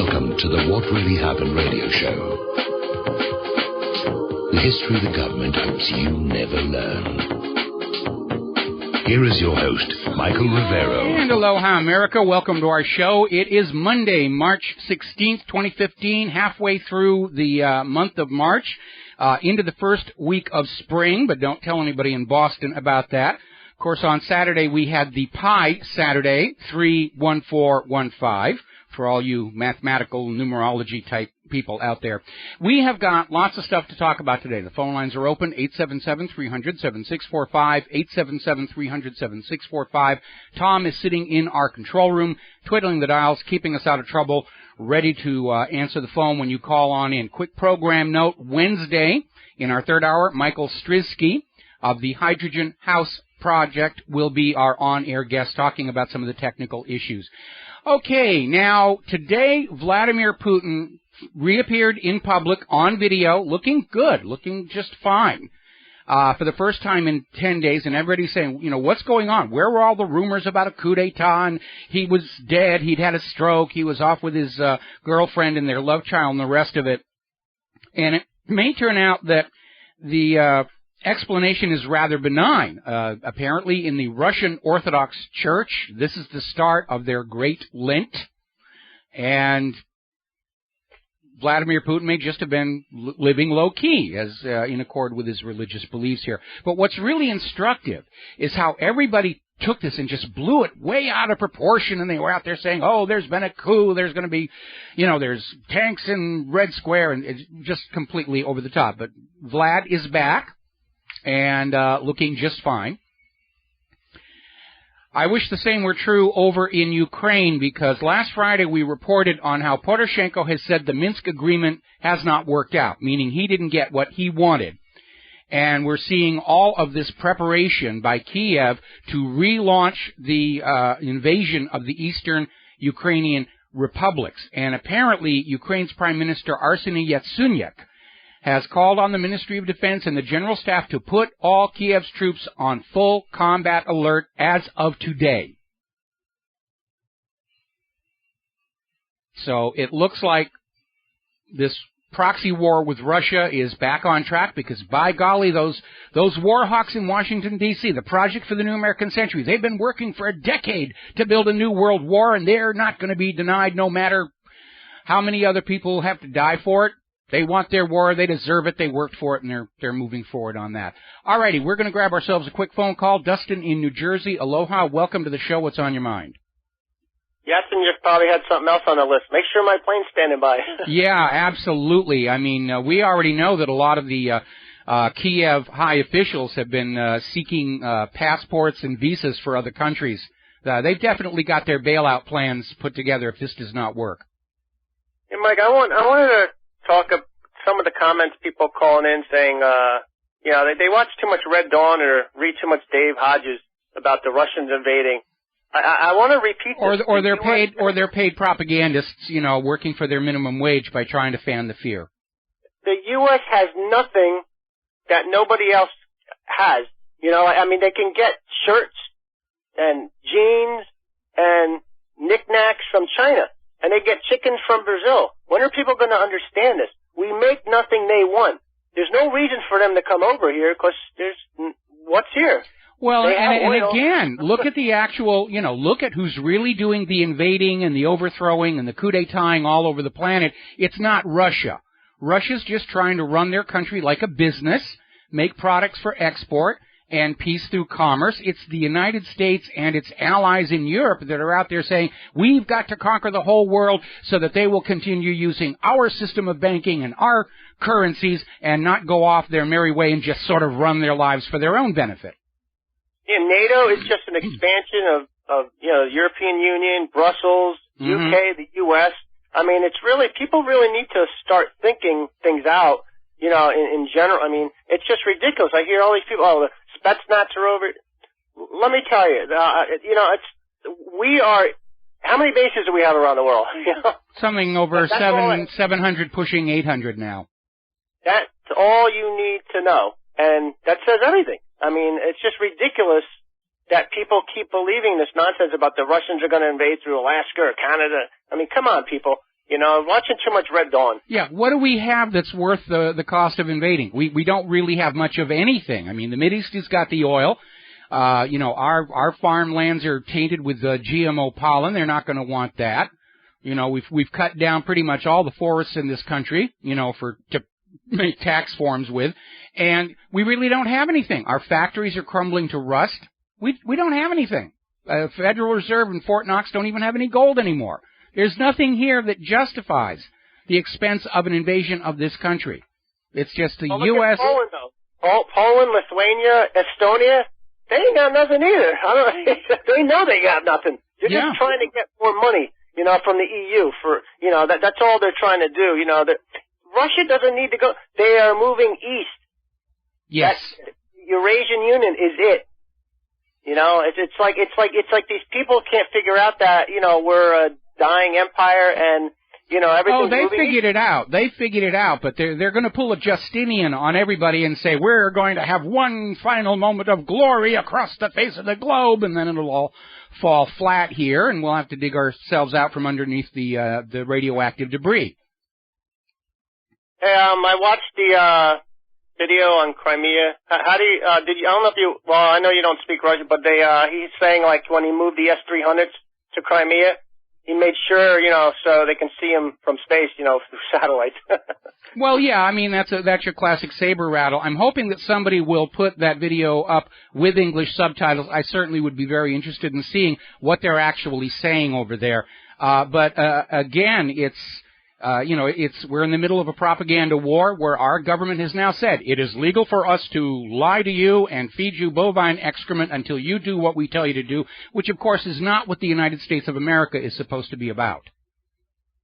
Welcome to the What Really Happened radio show. The history the government hopes you never learn. Here is your host, Michael Rivero. And aloha, America. Welcome to our show. It is Monday, March 16th, 2015, halfway through the month of March, into the first week of spring, but don't tell anybody in Boston about that. Of course, on Saturday, we had the Pi Saturday, 31415, for all you mathematical numerology type people out there. We have got lots of stuff to talk about today. The phone lines are open, 877-300-7645, 877-300-7645. Tom is sitting in our control room, twiddling the dials, keeping us out of trouble, ready to answer the phone when you call on in. Quick program note, Wednesday, in our third hour, Michael Strizky of the Hydrogen House Project will be our on-air guest talking about some of the technical issues. Okay, now, today, Vladimir Putin reappeared in public on video, looking good, looking just fine, for the first time in 10 days, and everybody's saying, you know, what's going on? Where were all the rumors about a coup d'etat, and he was dead, he'd had a stroke, he was off with his girlfriend and their love child and the rest of it. And it may turn out that the explanation is rather benign. Apparently in the Russian Orthodox Church, this is the start of their Great Lent, and Vladimir Putin may just have been living low-key, as in accord with his religious beliefs here. But what's really instructive is how everybody took this and just blew it way out of proportion, and they were out there saying, oh, there's been a coup, there's going to be, you know, there's tanks in Red Square, and it's just completely over the top. But Vlad is back and looking just fine. I wish the same were true over in Ukraine, because last Friday we reported on how Poroshenko has said the Minsk agreement has not worked out, meaning he didn't get what he wanted. And we're seeing all of this preparation by Kiev to relaunch the invasion of the eastern Ukrainian republics. And apparently Ukraine's Prime Minister Arseniy Yatsenyuk has called on the Ministry of Defense and the General Staff to put all Kiev's troops on full combat alert as of today. So it looks like this proxy war with Russia is back on track, because by golly, those war hawks in Washington, D.C., the Project for the New American Century, they've been working for a decade to build a new world war, and they're not going to be denied no matter how many other people have to die for it. They want their war, they deserve it, they worked for it, and they're moving forward on that. All righty, we're going to grab ourselves a quick phone call. Dustin in New Jersey, aloha, welcome to the show. What's on your mind? Yes, and you probably had something else on the list. Make sure my plane's standing by. Yeah, absolutely. I mean, we already know that a lot of the Kiev high officials have been seeking passports and visas for other countries. They've definitely got their bailout plans put together if this does not work. Hey, Mike, I wanted to talk of some of the comments people calling in saying, you know, they watch too much Red Dawn or read too much Dave Hodges about the Russians invading. I want to repeat this. Or they're paid propagandists, you know, working for their minimum wage by trying to fan the fear. The U.S. has nothing that nobody else has. You know, I mean, they can get shirts and jeans and knickknacks from China, and they get chickens from Brazil. When are people going to understand this? We make nothing they want. There's no reason for them to come over here, because what's here? Well, and again, look at the actual, you know, look at who's really doing the invading and the overthrowing and the coup d'etat all over the planet. It's not Russia. Russia's just trying to run their country like a business, make products for export, and peace through commerce. It's the United States and its allies in Europe that are out there saying, we've got to conquer the whole world so that they will continue using our system of banking and our currencies and not go off their merry way and just sort of run their lives for their own benefit. Yeah, NATO is just an expansion of you know, the European Union, Brussels, UK, the U.S. I mean, it's really, people really need to start thinking things out, you know, in general. I mean, it's just ridiculous. I hear all these people, oh, the Spetsnaz are over. Let me tell you, you know, we are, how many bases do we have around the world? You know? Something over 700 pushing 800 now. That's all you need to know. And that says everything. I mean, it's just ridiculous that people keep believing this nonsense about the Russians are going to invade through Alaska or Canada. I mean, come on, people. You know, watching too much Red Dawn. Yeah, what do we have that's worth the cost of invading? We don't really have much of anything. I mean, the Mideast has got the oil. You know, our farmlands are tainted with GMO pollen. They're not going to want that. You know, we've cut down pretty much all the forests in this country, you know, to make tax forms with, and we really don't have anything. Our factories are crumbling to rust. We don't have anything. Federal Reserve and Fort Knox don't even have any gold anymore. There's nothing here that justifies the expense of an invasion of this country. It's just the U.S. Poland, though. Poland, Lithuania, Estonia, they ain't got nothing either. They know they got nothing. They're just trying to get more money, you know, from the EU for, you know, that's all they're trying to do. You know, Russia doesn't need to go. They are moving east. Yes. Eurasian Union is it. You know, it's like these people can't figure out that, you know, we're a dying empire and, you know, everything's moving. Oh, they figured it out. They figured it out, but they're going to pull a Justinian on everybody and say, we're going to have one final moment of glory across the face of the globe, and then it'll all fall flat here, and we'll have to dig ourselves out from underneath the radioactive debris. Hey, I watched the video on Crimea. How do you, I don't know if you, well, I know you don't speak Russian, but he's saying, like, when he moved the S-300s to Crimea, he made sure, you know, so they can see him from space, you know, through satellites. Well, yeah, I mean, that's your classic saber rattle. I'm hoping that somebody will put that video up with English subtitles. I certainly would be very interested in seeing what they're actually saying over there. But again, it's, you know, we're in the middle of a propaganda war where our government has now said it is legal for us to lie to you and feed you bovine excrement until you do what we tell you to do, which of course is not what the United States of America is supposed to be about.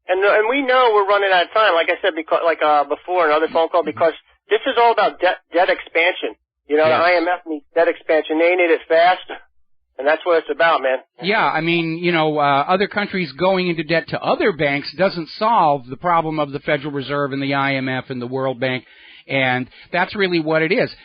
And we know we're running out of time, like I said, because before another phone call, because this is all about debt expansion. You know, yes. The IMF needs debt expansion. They need it fast. And that's what it's about, man. Yeah, I mean, you know, other countries going into debt to other banks doesn't solve the problem of the Federal Reserve and the IMF and the World Bank, and that's really what it is.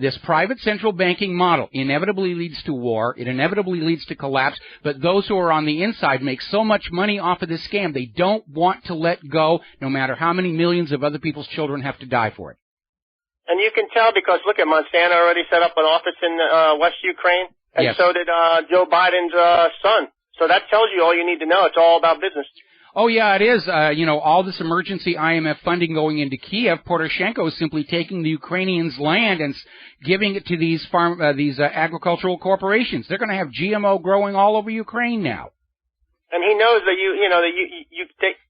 This private central banking model inevitably leads to war. It inevitably leads to collapse, but those who are on the inside make so much money off of this scam, they don't want to let go, no matter how many millions of other people's children have to die for it. And you can tell because, look at Monsanto already set up an office in West Ukraine. And yes. So did Joe Biden's son. So that tells you all you need to know. It's all about business. Oh, yeah, it is. You know, all this emergency IMF funding going into Kiev, Poroshenko is simply taking the Ukrainians' land and giving it to these agricultural corporations. They're going to have GMO growing all over Ukraine now. And he knows that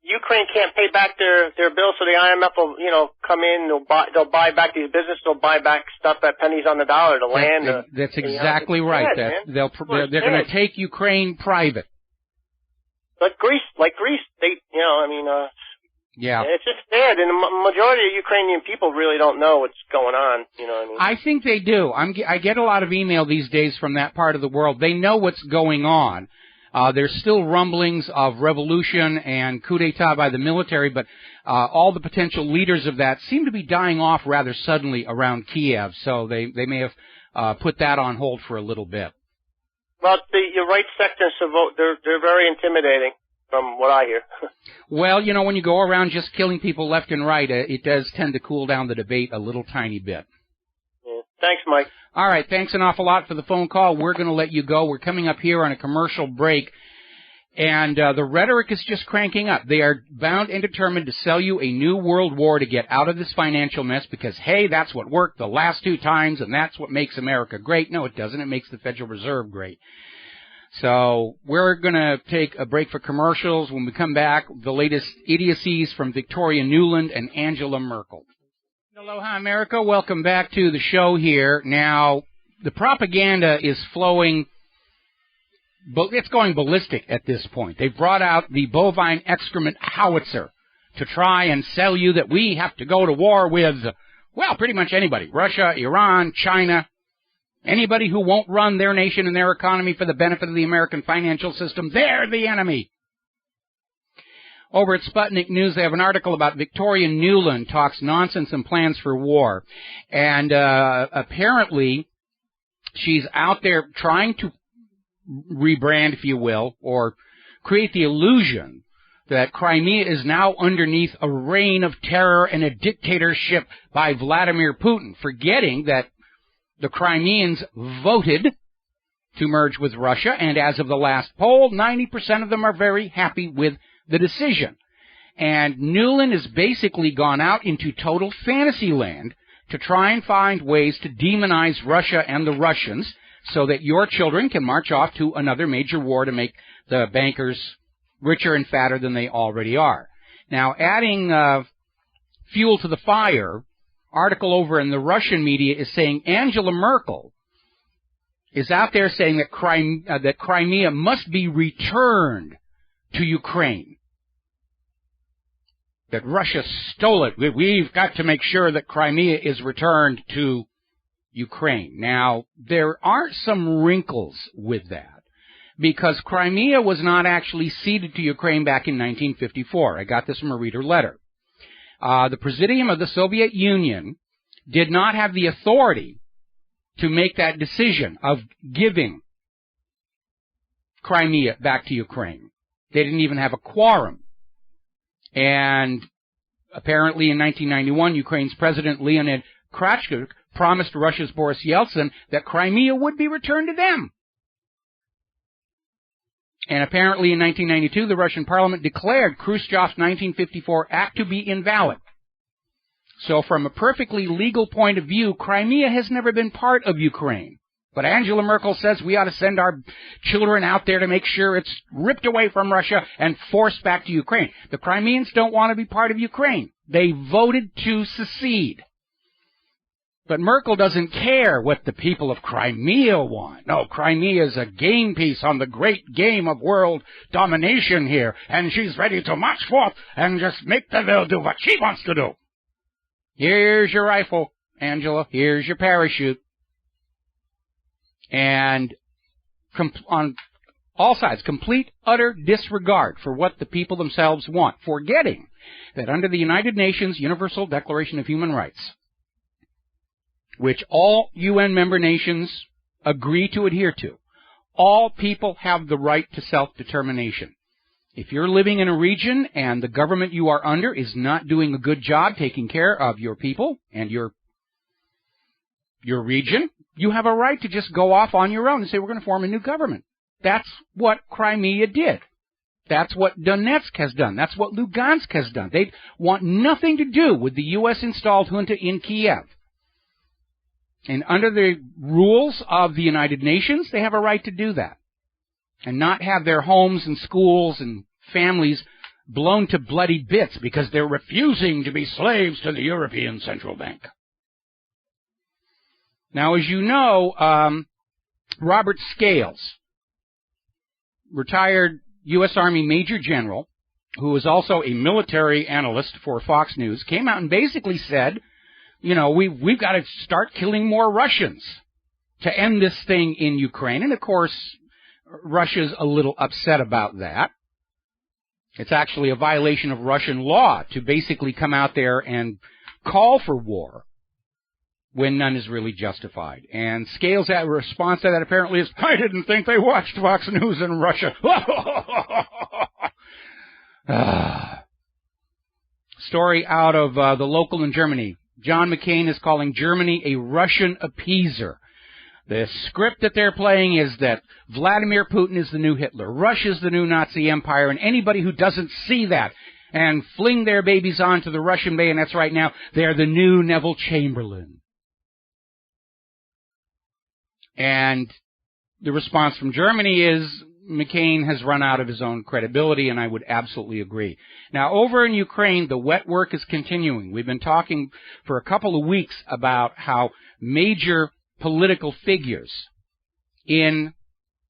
Ukraine can't pay back their bills, so the IMF will, you know, come in. They'll buy back these businesses. They'll buy back stuff at pennies on the dollar, the land. That's exactly right. They're going to take Ukraine private. Like Greece, they, you know, I mean, yeah, it's just sad, and the majority of Ukrainian people really don't know what's going on. You know what I mean? I think they do. I get a lot of email these days from that part of the world. They know what's going on. There's still rumblings of revolution and coup d'etat by the military, but all the potential leaders of that seem to be dying off rather suddenly around Kiev, so they may have put that on hold for a little bit. Well, your right sectors to vote, they're very intimidating from what I hear. Well, you know, when you go around just killing people left and right, it does tend to cool down the debate a little tiny bit. Yeah. Thanks, Mike. All right, thanks an awful lot for the phone call. We're going to let you go. We're coming up here on a commercial break, and the rhetoric is just cranking up. They are bound and determined to sell you a new world war to get out of this financial mess because, hey, that's what worked the last 2 times, and that's what makes America great. No, it doesn't. It makes the Federal Reserve great. So we're going to take a break for commercials. When we come back, the latest idiocies from Victoria Nuland and Angela Merkel. Aloha, America. Welcome back to the show here. Now, the propaganda is flowing, but it's going ballistic at this point. They've brought out the bovine excrement howitzer to try and sell you that we have to go to war with, well, pretty much anybody. Russia, Iran, China, anybody who won't run their nation and their economy for the benefit of the American financial system, they're the enemy. Over at Sputnik News, they have an article about Victoria Nuland talks nonsense and plans for war. And apparently, she's out there trying to rebrand, if you will, or create the illusion that Crimea is now underneath a reign of terror and a dictatorship by Vladimir Putin, forgetting that the Crimeans voted to merge with Russia, and as of the last poll, 90% of them are very happy with the decision. And Nuland has basically gone out into total fantasy land to try and find ways to demonize Russia and the Russians so that your children can march off to another major war to make the bankers richer and fatter than they already are. Now, adding fuel to the fire, article over in the Russian media is saying Angela Merkel is out there saying that Crimea must be returned to Ukraine. That Russia stole it. We've got to make sure that Crimea is returned to Ukraine. Now, there are some wrinkles with that, because Crimea was not actually ceded to Ukraine back in 1954. I got this from a reader letter. The Presidium of the Soviet Union did not have the authority to make that decision of giving Crimea back to Ukraine. They didn't even have a quorum. And apparently in 1991, Ukraine's President Leonid Kravchuk promised Russia's Boris Yeltsin that Crimea would be returned to them. And apparently in 1992, the Russian parliament declared Khrushchev's 1954 act to be invalid. So from a perfectly legal point of view, Crimea has never been part of Ukraine. But Angela Merkel says we ought to send our children out there to make sure it's ripped away from Russia and forced back to Ukraine. The Crimeans don't want to be part of Ukraine. They voted to secede. But Merkel doesn't care what the people of Crimea want. No, Crimea is a game piece on the great game of world domination here, and she's ready to march forth and just make the world do what she wants to do. Here's your rifle, Angela. Here's your parachute. And on all sides, complete, utter disregard for what the people themselves want, forgetting that under the United Nations Universal Declaration of Human Rights, which all UN member nations agree to adhere to, all people have the right to self-determination. If you're living in a region and the government you are under is not doing a good job taking care of your people and your region, you have a right to just go off on your own and say, we're going to form a new government. That's what Crimea did. That's what Donetsk has done. That's what Lugansk has done. They want nothing to do with the U.S.-installed junta in Kiev. And under the rules of the United Nations, they have a right to do that and not have their homes and schools and families blown to bloody bits because they're refusing to be slaves to the European Central Bank. Now, as you know, Robert Scales, retired U.S. Army Major General, who was also a military analyst for Fox News, came out and basically said, you know, we've got to start killing more Russians to end this thing in Ukraine. And, of course, Russia's a little upset about that. It's actually a violation of Russian law to basically come out there and call for war when none is really justified. And Scales' response to that apparently is, I didn't think they watched Fox News in Russia. Story out of the local in Germany. John McCain is calling Germany a Russian appeaser. The script that they're playing is that Vladimir Putin is the new Hitler, Russia's the new Nazi empire, and anybody who doesn't see that and fling their babies onto the Russian bayonets right now, they're the new Neville Chamberlain. And the response from Germany is McCain has run out of his own credibility, and I would absolutely agree. Now, over in Ukraine, the wet work is continuing. We've been talking for a couple of weeks about how major political figures in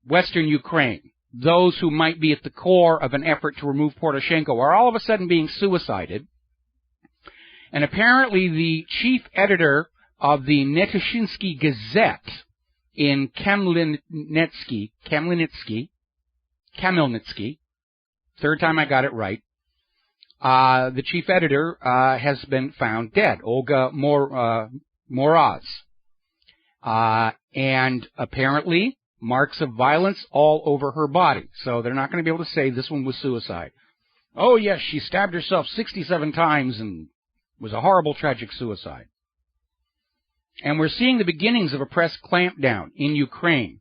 Western Ukraine, those who might be at the core of an effort to remove Poroshenko, are all of a sudden being suicided. And apparently the chief editor of the Netyshinsky Gazette in Khmelnytsky, third time I got it right, the chief editor has been found dead, Olga Moraz. And apparently marks of violence all over her body. So they're not going to be able to say this one was suicide. Oh, yes, she stabbed herself 67 times and was a horrible, tragic suicide. And we're seeing the beginnings of a press clampdown in Ukraine.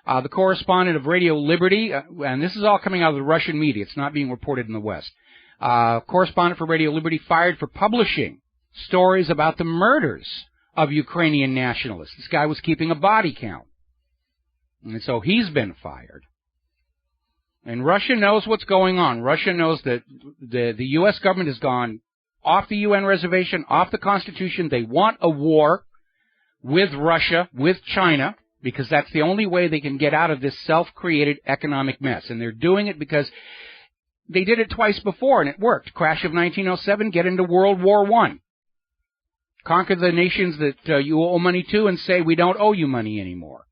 The correspondent of Radio Liberty, and this is all coming out of the Russian media. It's not being reported in the West. Correspondent for Radio Liberty fired for publishing stories about the murders of Ukrainian nationalists. This guy was keeping a body count. And so he's been fired. And Russia knows what's going on. Russia knows that the U.S. government has gone off the UN reservation, off the Constitution. They want a war with Russia, with China, because that's the only way they can get out of this self-created economic mess. And they're doing it because they did it twice before, and it worked. Crash of 1907, get into World War I. Conquer the nations that you owe money to and say, we don't owe you money anymore.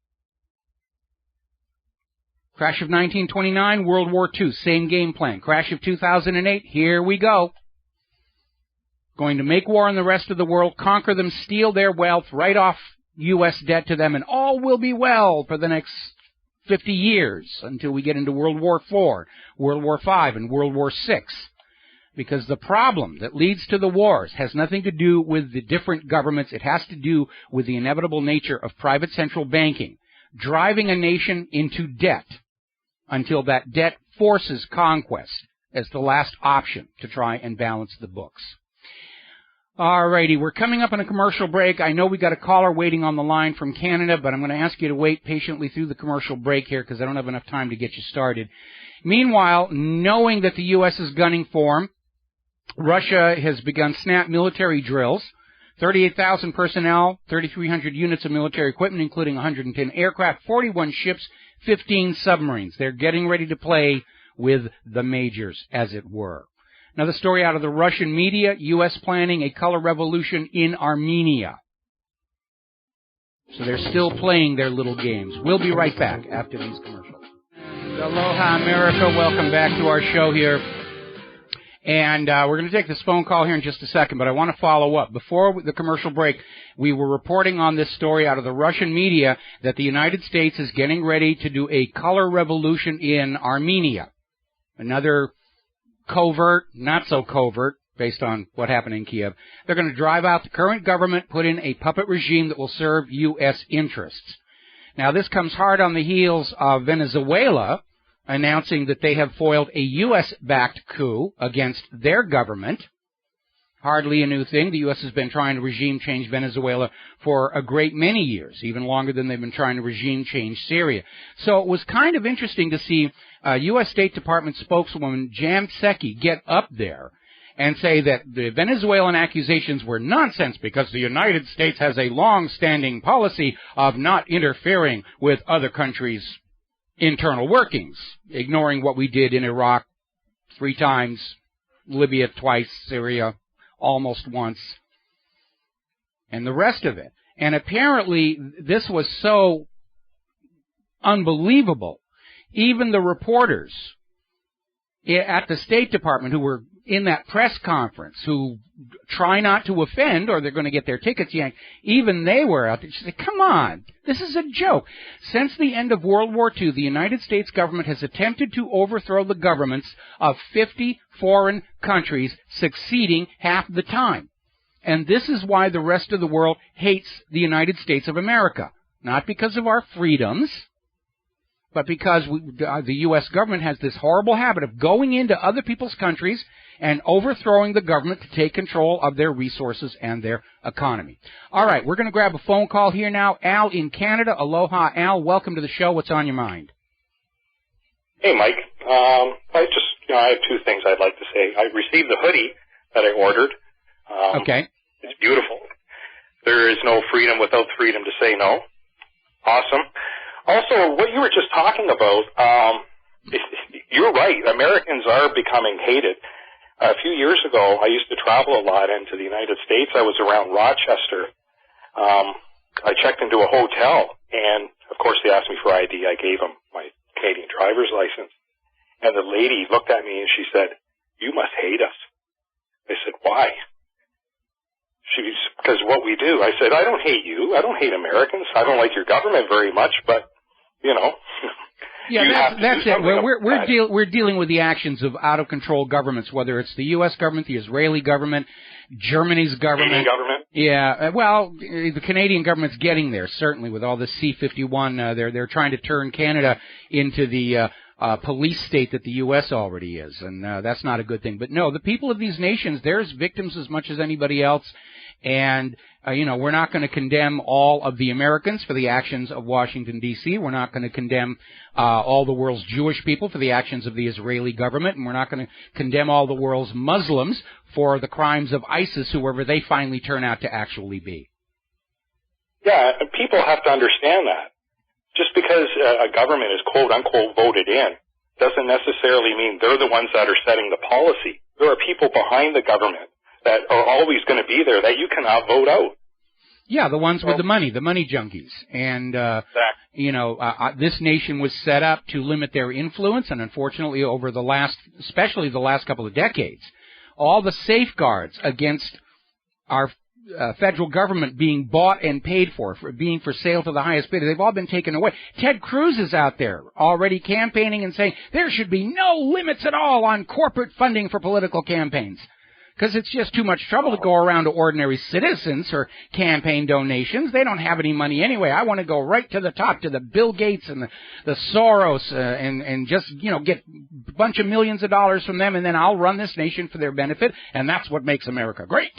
Crash of 1929, World War II, same game plan. Crash of 2008, here we go. Going to make war on the rest of the world, conquer them, steal their wealth, write off U.S. debt to them, and all will be well for the next 50 years until we get into World War IV, World War V, and World War VI. Because the problem that leads to the wars has nothing to do with the different governments. It has to do with the inevitable nature of private central banking, driving a nation into debt until that debt forces conquest as the last option to try and balance the books. All righty, we're coming up on a commercial break. I know we got a caller waiting on the line from Canada, but I'm going to ask you to wait patiently through the commercial break here because I don't have enough time to get you started. Meanwhile, knowing that the U.S. is gunning for him, Russia has begun snap military drills. 38,000 personnel, 3,300 units of military equipment, including 110 aircraft, 41 ships, 15 submarines. They're getting ready to play with the majors, as it were. Another story out of the Russian media, U.S. planning a color revolution in Armenia. So they're still playing their little games. We'll be right back after these commercials. Aloha, America. Welcome back to our show here. And we're going to take this phone call here in just a second, but I want to follow up. Before the commercial break, we were reporting on this story out of the Russian media that the United States is getting ready to do a color revolution in Armenia. Another covert, not so covert, based on what happened in Kiev. They're going to drive out the current government, put in a puppet regime that will serve U.S. interests. Now, this comes hard on the heels of Venezuela announcing that they have foiled a U.S.-backed coup against their government. Hardly a new thing. The U.S. has been trying to regime change Venezuela for a great many years, even longer than they've been trying to regime change Syria. So it was kind of interesting to see U.S. State Department spokeswoman Jan Psaki get up there and say that the Venezuelan accusations were nonsense because the United States has a long-standing policy of not interfering with other countries' internal workings, ignoring what we did in Iraq 3 times, Libya twice, Syria almost once, and the rest of it. And apparently this was so unbelievable. Even the reporters at the State Department who were in that press conference, who try not to offend or they're going to get their tickets yanked, even they were out there. She said, come on, this is a joke. Since the end of World War II, the United States government has attempted to overthrow the governments of 50 foreign countries, succeeding half the time. And this is why the rest of the world hates the United States of America. Not because of our freedoms, but because the U.S. government has this horrible habit of going into other people's countries and overthrowing the government to take control of their resources and their economy. All right, we're going to grab a phone call here now. Al in Canada. Aloha, Al. Welcome to the show. What's on your mind? Hey, Mike. I have 2 things I'd like to say. I received the hoodie that I ordered. Okay. It's beautiful. There is no freedom without freedom to say no. Awesome. Also, what you were just talking about, you're right. Americans are becoming hated. A few years ago, I used to travel a lot into the United States. I was around Rochester. I checked into a hotel, and, of course, they asked me for ID. I gave them my Canadian driver's license. And the lady looked at me, and she said, you must hate us. I said, why? Because what we do. I said, I don't hate you. I don't hate Americans. I don't like your government very much, but you know. Yeah, that's it. We're dealing with the actions of out of control governments, whether it's the U.S. government, the Israeli government, Germany's government. Canadian government. Yeah, well, the Canadian government's getting there, certainly, with all this C-51. They're trying to turn Canada into the police state that the U.S. already is, and that's not a good thing. But no, the people of these nations, they're as victims as much as anybody else. And, we're not going to condemn all of the Americans for the actions of Washington, D.C. We're not going to condemn all the world's Jewish people for the actions of the Israeli government. And we're not going to condemn all the world's Muslims for the crimes of ISIS, whoever they finally turn out to actually be. Yeah, people have to understand that. Just because a government is quote-unquote voted in doesn't necessarily mean they're the ones that are setting the policy. There are people behind the government that are always going to be there that you cannot vote out. Yeah, the ones with the money junkies. And, this nation was set up to limit their influence, and unfortunately over especially the last couple of decades, all the safeguards against our federal government being bought and paid for being for sale to the highest bidder, they've all been taken away. Ted Cruz is out there already campaigning and saying there should be no limits at all on corporate funding for political campaigns. Because it's just too much trouble to go around to ordinary citizens for campaign donations. They don't have any money anyway. I want to go right to the top, to the Bill Gates and the Soros, and just, get a bunch of millions of dollars from them, and then I'll run this nation for their benefit, and that's what makes America great.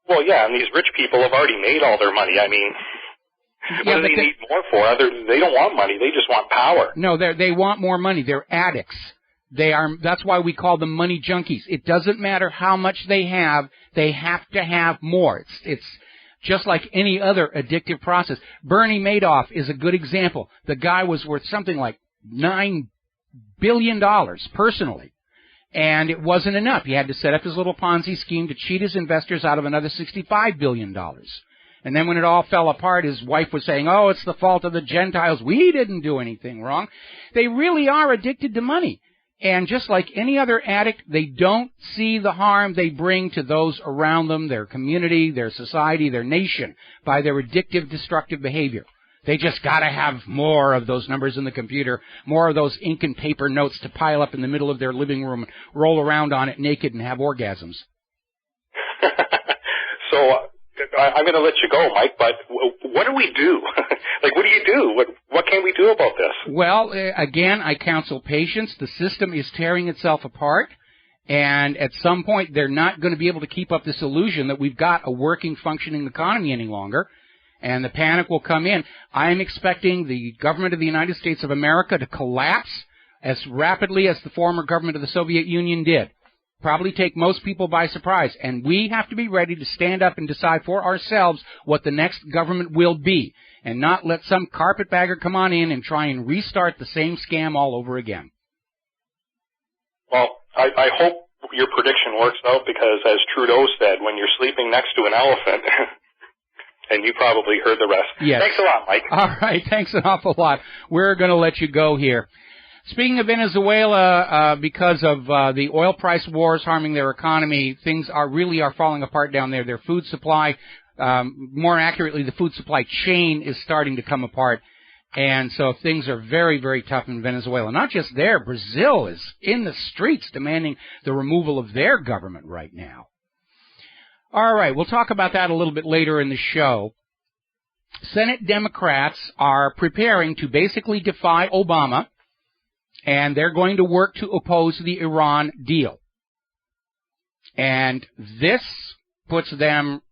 Well, yeah, and these rich people have already made all their money. I mean, what do they need more for? They don't want money. They just want power. No, they want more money. They're addicts. That's why we call them money junkies. It doesn't matter how much they have to have more. It's just like any other addictive process. Bernie Madoff is a good example. The guy was worth something like $9 billion personally. And it wasn't enough. He had to set up his little Ponzi scheme to cheat his investors out of another $65 billion. And then when it all fell apart, his wife was saying, oh, it's the fault of the Gentiles. We didn't do anything wrong. They really are addicted to money. And just like any other addict, they don't see the harm they bring to those around them, their community, their society, their nation, by their addictive, destructive behavior. They just got to have more of those numbers in the computer, more of those ink and paper notes to pile up in the middle of their living room, roll around on it naked, and have orgasms. So I'm going to let you go, Mike, but what do we do? Like, what do you do? What can we do about this? Well, again, I counsel patience. The system is tearing itself apart, and at some point they're not going to be able to keep up this illusion that we've got a working, functioning economy any longer, and the panic will come in. I am expecting the government of the United States of America to collapse as rapidly as the former government of the Soviet Union did. Probably take most people by surprise, and we have to be ready to stand up and decide for ourselves what the next government will be, and not let some carpetbagger come on in and try and restart the same scam all over again. Well, I hope your prediction works out, because as Trudeau said, when you're sleeping next to an elephant, and you probably heard the rest. Yes. Thanks a lot, Mike. All right, thanks an awful lot. We're going to let you go here. Speaking of Venezuela, because of the oil price wars harming their economy, things are falling apart down there. Their food supply, more accurately, the food supply chain is starting to come apart. And so things are very, very tough in Venezuela. Not just there, Brazil is in the streets demanding the removal of their government right now. All right, we'll talk about that a little bit later in the show. Senate Democrats are preparing to basically defy Obama, and they're going to work to oppose the Iran deal. And this puts them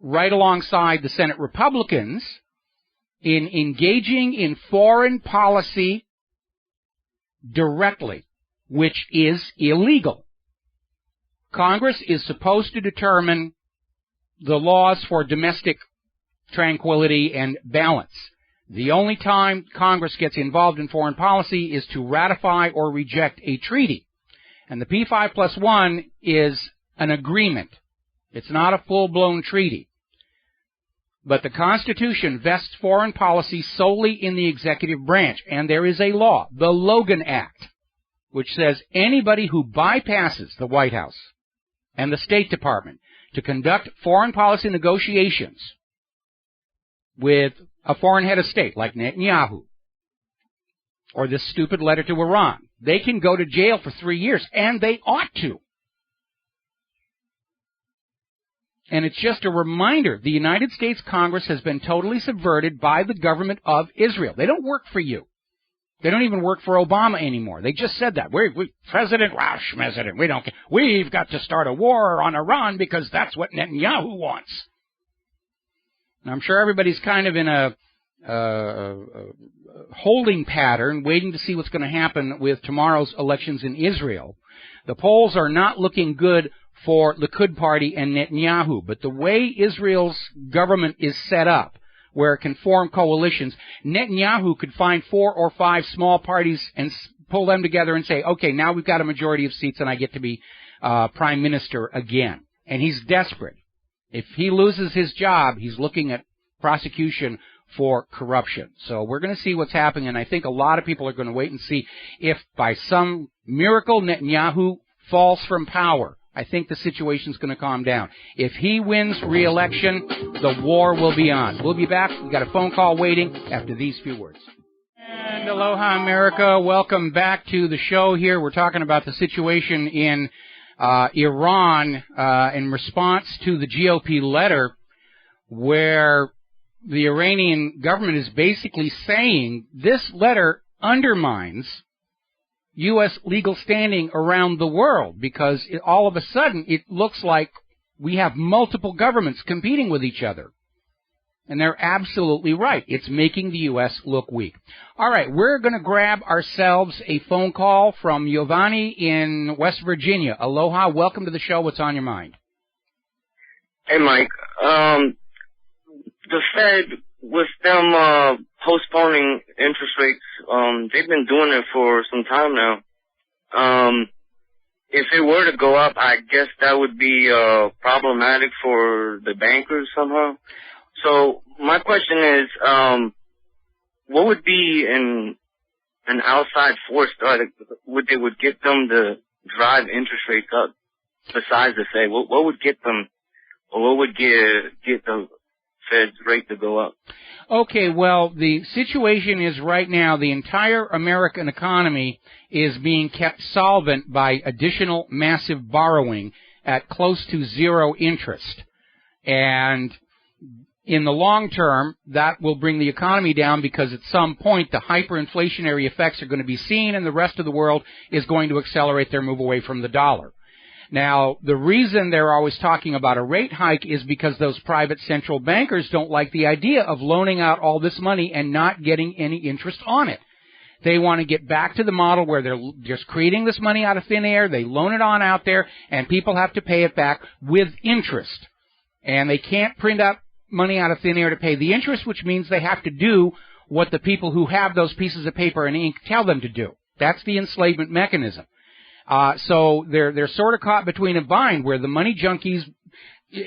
right alongside the Senate Republicans in engaging in foreign policy directly, which is illegal. Congress is supposed to determine the laws for domestic tranquility and balance. The only time Congress gets involved in foreign policy is to ratify or reject a treaty. And the P5+1 is an agreement. It's not a full-blown treaty. But the Constitution vests foreign policy solely in the executive branch. And there is a law, the Logan Act, which says anybody who bypasses the White House and the State Department to conduct foreign policy negotiations with a foreign head of state like Netanyahu or this stupid letter to Iran, they can go to jail for 3 years, and they ought to. And it's just a reminder, the United States Congress has been totally subverted by the government of Israel. They don't work for you. They don't even work for Obama anymore. They just said that. President, we don't care. We've got to start a war on Iran because that's what Netanyahu wants. And I'm sure everybody's kind of in a holding pattern, waiting to see what's going to happen with tomorrow's elections in Israel. The polls are not looking good for Likud Party and Netanyahu, but the way Israel's government is set up, where it can form coalitions, Netanyahu could find 4 or 5 small parties and pull them together and say, okay, now we've got a majority of seats and I get to be prime minister again. And he's desperate. If he loses his job, he's looking at prosecution for corruption. So we're going to see what's happening, and I think a lot of people are going to wait and see if by some miracle Netanyahu falls from power. I think the situation's going to calm down. If he wins re-election, the war will be on. We'll be back. We've got a phone call waiting after these few words. And aloha, America. Welcome back to the show here. We're talking about the situation in Iran in response to the GOP letter where the Iranian government is basically saying this letter undermines U.S. legal standing around the world because all of a sudden it looks like we have multiple governments competing with each other. And they're absolutely right. It's making the U.S. look weak. All right, we're going to grab ourselves a phone call from Giovanni in West Virginia. Aloha, welcome to the show. What's on your mind? Hey, Mike. The Fed, with them postponing interest rates, they've been doing it for some time now. If it were to go up, I guess that would be problematic for the bankers somehow. So my question is, what would be an outside force that would get them to drive interest rates up besides the Fed? What would get them, or what would get the Fed's rate to go up? Okay, well, the situation is right now the entire American economy is being kept solvent by additional massive borrowing at close to zero interest. And in the long term, that will bring the economy down because at some point the hyperinflationary effects are going to be seen and the rest of the world is going to accelerate their move away from the dollar. Now, the reason they're always talking about a rate hike is because those private central bankers don't like the idea of loaning out all this money and not getting any interest on it. They want to get back to the model where they're just creating this money out of thin air, they loan it on out there, and people have to pay it back with interest. And they can't print up money out of thin air to pay the interest, which means they have to do what the people who have those pieces of paper and ink tell them to do. That's the enslavement mechanism. So they're sort of caught between a bind where the money junkies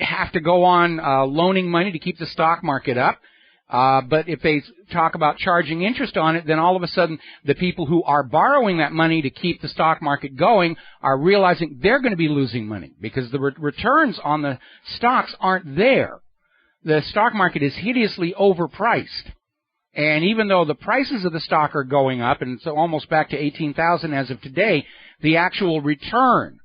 have to go on loaning money to keep the stock market up. But if they talk about charging interest on it, then all of a sudden the people who are borrowing that money to keep the stock market going are realizing they're going to be losing money because the returns on the stocks aren't there. The stock market is hideously overpriced. And even though the prices of the stock are going up, and it's almost back to 18,000 as of today, the actual return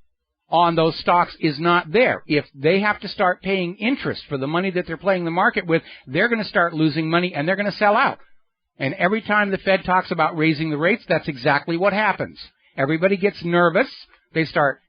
on those stocks is not there. If they have to start paying interest for the money that they're playing the market with, they're going to start losing money and they're going to sell out. And every time the Fed talks about raising the rates, that's exactly what happens. Everybody gets nervous. They start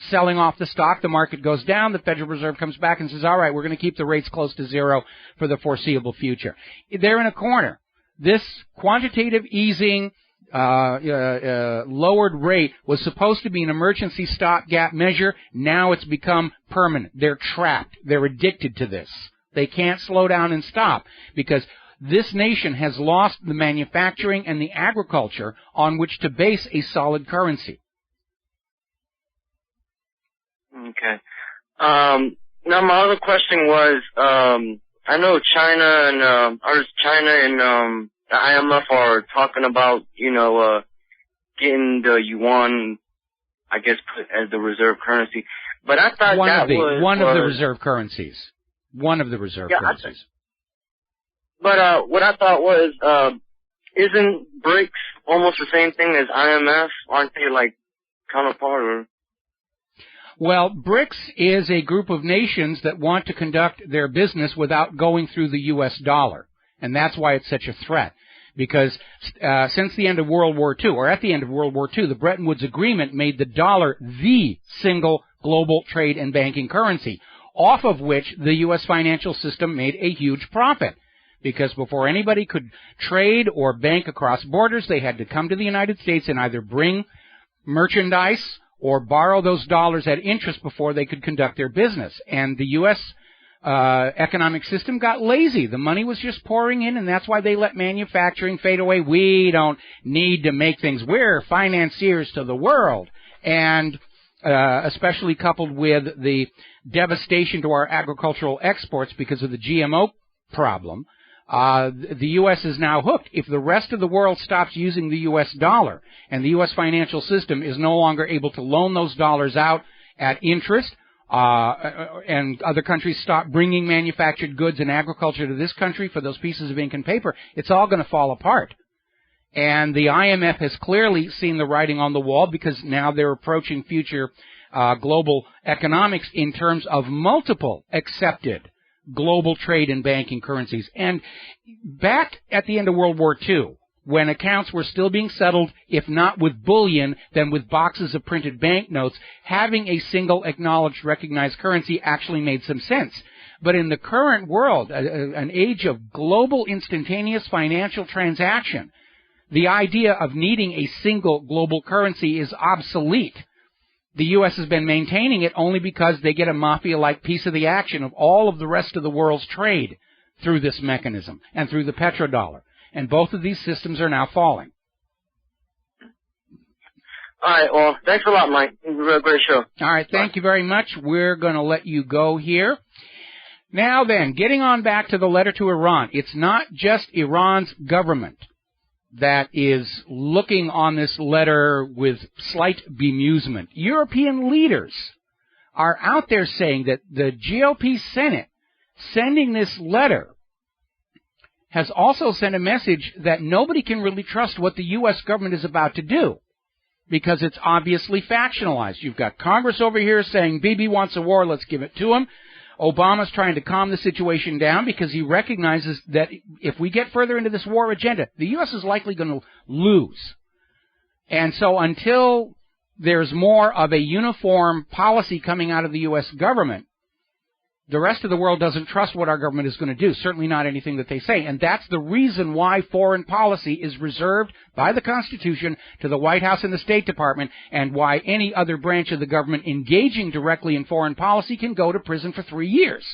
selling off the stock. The market goes down. The Federal Reserve comes back and says, all right, we're going to keep the rates close to zero for the foreseeable future. They're in a corner. This quantitative easing lowered rate was supposed to be an emergency stopgap measure. Now it's become permanent. They're trapped. They're addicted to this. They can't slow down and stop because this nation has lost the manufacturing and the agriculture on which to base a solid currency. Okay. Now my other question was, I know China and the IMF are talking about, getting the yuan, I guess, put as the reserve currency. But I thought one of the reserve currencies. One of the reserve currencies. But what I thought was, isn't BRICS almost the same thing as IMF? Aren't they like counterpart? Or? Well, BRICS is a group of nations that want to conduct their business without going through the U.S. dollar, and that's why it's such a threat. Because since the end of World War II, or at the end of World War II, the Bretton Woods Agreement made the dollar the single global trade and banking currency, off of which the U.S. financial system made a huge profit. Because before anybody could trade or bank across borders, they had to come to the United States and either bring merchandise or borrow those dollars at interest before they could conduct their business. And the U.S. Economic system got lazy. The money was just pouring in, and that's why they let manufacturing fade away. We don't need to make things. We're financiers to the world. And especially coupled with the devastation to our agricultural exports because of the GMO problem, the U.S. is now hooked. If the rest of the world stops using the U.S. dollar and the U.S. financial system is no longer able to loan those dollars out at interest, and other countries stop bringing manufactured goods and agriculture to this country for those pieces of ink and paper, it's all going to fall apart. And the IMF has clearly seen the writing on the wall because now they're approaching future global economics in terms of multiple accepted global trade and banking currencies. And back at the end of World War II, when accounts were still being settled, if not with bullion, then with boxes of printed banknotes, having a single acknowledged, recognized currency actually made some sense. But in the current world, an age of global instantaneous financial transaction, the idea of needing a single global currency is obsolete. The U.S. has been maintaining it only because they get a mafia-like piece of the action of all of the rest of the world's trade through this mechanism and through the petrodollar. And both of these systems are now falling. All right, well, thanks a lot, Mike. It was a great show. All right, thank you very much. We're going to let you go here. Now then, getting on back to the letter to Iran. It's not just Iran's government that is looking on this letter with slight bemusement. European leaders are out there saying that the GOP Senate sending this letter has also sent a message that nobody can really trust what the U.S. government is about to do because it's obviously factionalized. You've got Congress over here saying Bibi wants a war, let's give it to him. Obama's trying to calm the situation down because he recognizes that if we get further into this war agenda, the U.S. is likely going to lose. And so until there's more of a uniform policy coming out of the U.S. government, the rest of the world doesn't trust what our government is going to do, certainly not anything that they say. And that's the reason why foreign policy is reserved by the Constitution to the White House and the State Department, and why any other branch of the government engaging directly in foreign policy can go to prison for 3 years.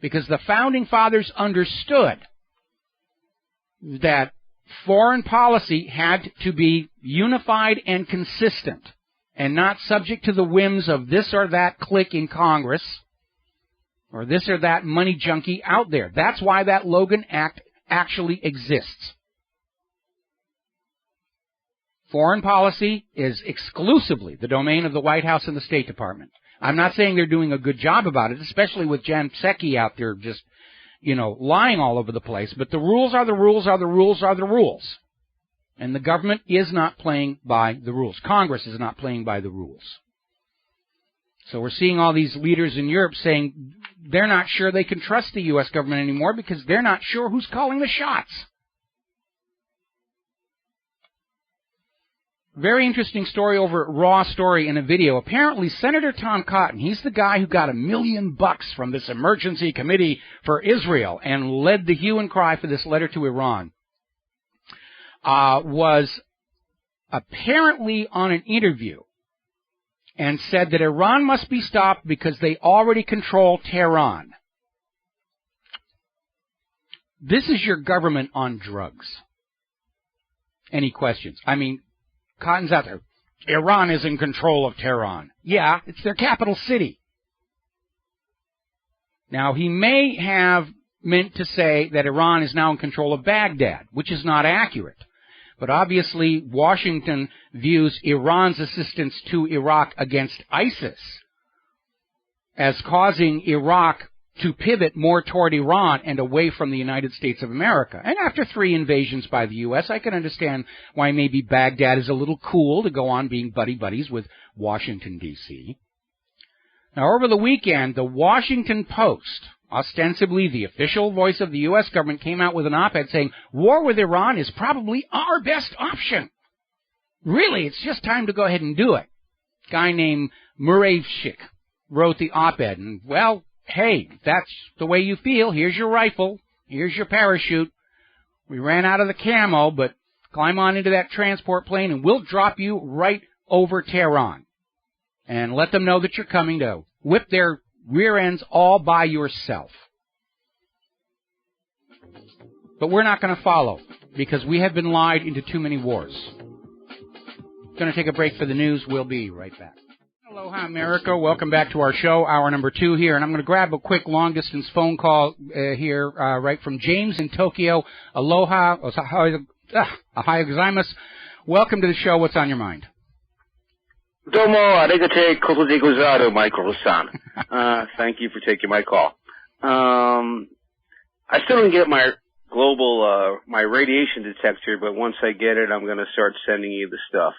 Because the Founding Fathers understood that foreign policy had to be unified and consistent, and not subject to the whims of this or that clique in Congress, or this or that money junkie out there. That's why that Logan Act actually exists. Foreign policy is exclusively the domain of the White House and the State Department. I'm not saying they're doing a good job about it, especially with Jan Psaki out there just, lying all over the place. But the rules are the rules are the rules are the rules. And the government is not playing by the rules. Congress is not playing by the rules. So we're seeing all these leaders in Europe saying they're not sure they can trust the U.S. government anymore because they're not sure who's calling the shots. Very interesting story over at Raw Story in a video. Apparently, Senator Tom Cotton, he's the guy who got $1 million from this emergency committee for Israel and led the hue and cry for this letter to Iran, was apparently on an interview and said that Iran must be stopped because they already control Tehran. This is your government on drugs. Any questions? I mean, Cotton's out there. Iran is in control of Tehran. Yeah, it's their capital city. Now, he may have meant to say that Iran is now in control of Baghdad, which is not accurate. But obviously, Washington views Iran's assistance to Iraq against ISIS as causing Iraq to pivot more toward Iran and away from the United States of America. And after 3 invasions by the U.S., I can understand why maybe Baghdad is a little cool to go on being buddy-buddies with Washington, D.C. Now, over the weekend, the Washington Post, ostensibly the official voice of the U.S. government, came out with an op-ed saying, war with Iran is probably our best option. Really, it's just time to go ahead and do it. A guy named Murayshik wrote the op-ed, and, well, hey, that's the way you feel. Here's your rifle. Here's your parachute. We ran out of the camo, but climb on into that transport plane, and we'll drop you right over Tehran. And let them know that you're coming to whip their rear ends all by yourself. But we're not going to follow, because we have been lied into too many wars. Going to take a break for the news. We'll be right back. Aloha, America. Welcome back to our show, hour number 2 here. And I'm going to grab a quick long-distance phone call here right from James in Tokyo. Aloha. Ohio gozaimasu. Welcome to the show. What's on your mind? Domo arigate kotode gozaru, Michael-san. Thank you for taking my call. I still didn't get my my radiation detector, but once I get it, I'm going to start sending you the stuff.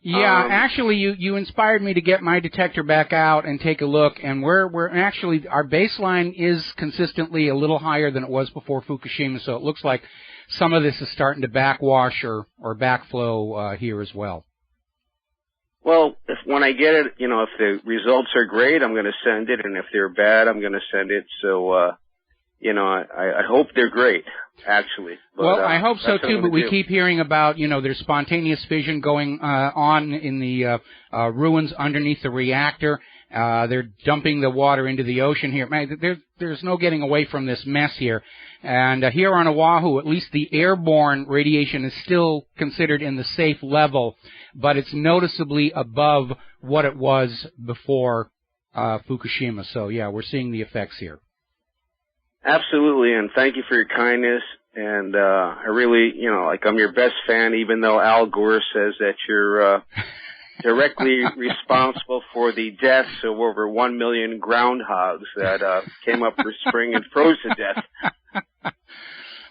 Yeah, actually, you inspired me to get my detector back out and take a look, and we're actually, our baseline is consistently a little higher than it was before Fukushima, so it looks like some of this is starting to backwash or backflow here as well. Well, when I get it, if the results are great, I'm going to send it, and if they're bad, I'm going to send it. So, I hope they're great, actually. But, well, I hope so too, but we keep hearing about, there's spontaneous fission going on in the ruins underneath the reactor. They're dumping the water into the ocean here. Man, there's no getting away from this mess here. And here on Oahu, at least the airborne radiation is still considered in the safe level, but it's noticeably above what it was before Fukushima. So, yeah, we're seeing the effects here. Absolutely, and thank you for your kindness. And I really, I'm your best fan, even though Al Gore says that you're directly responsible for the deaths of over 1 million groundhogs that came up for spring and froze to death.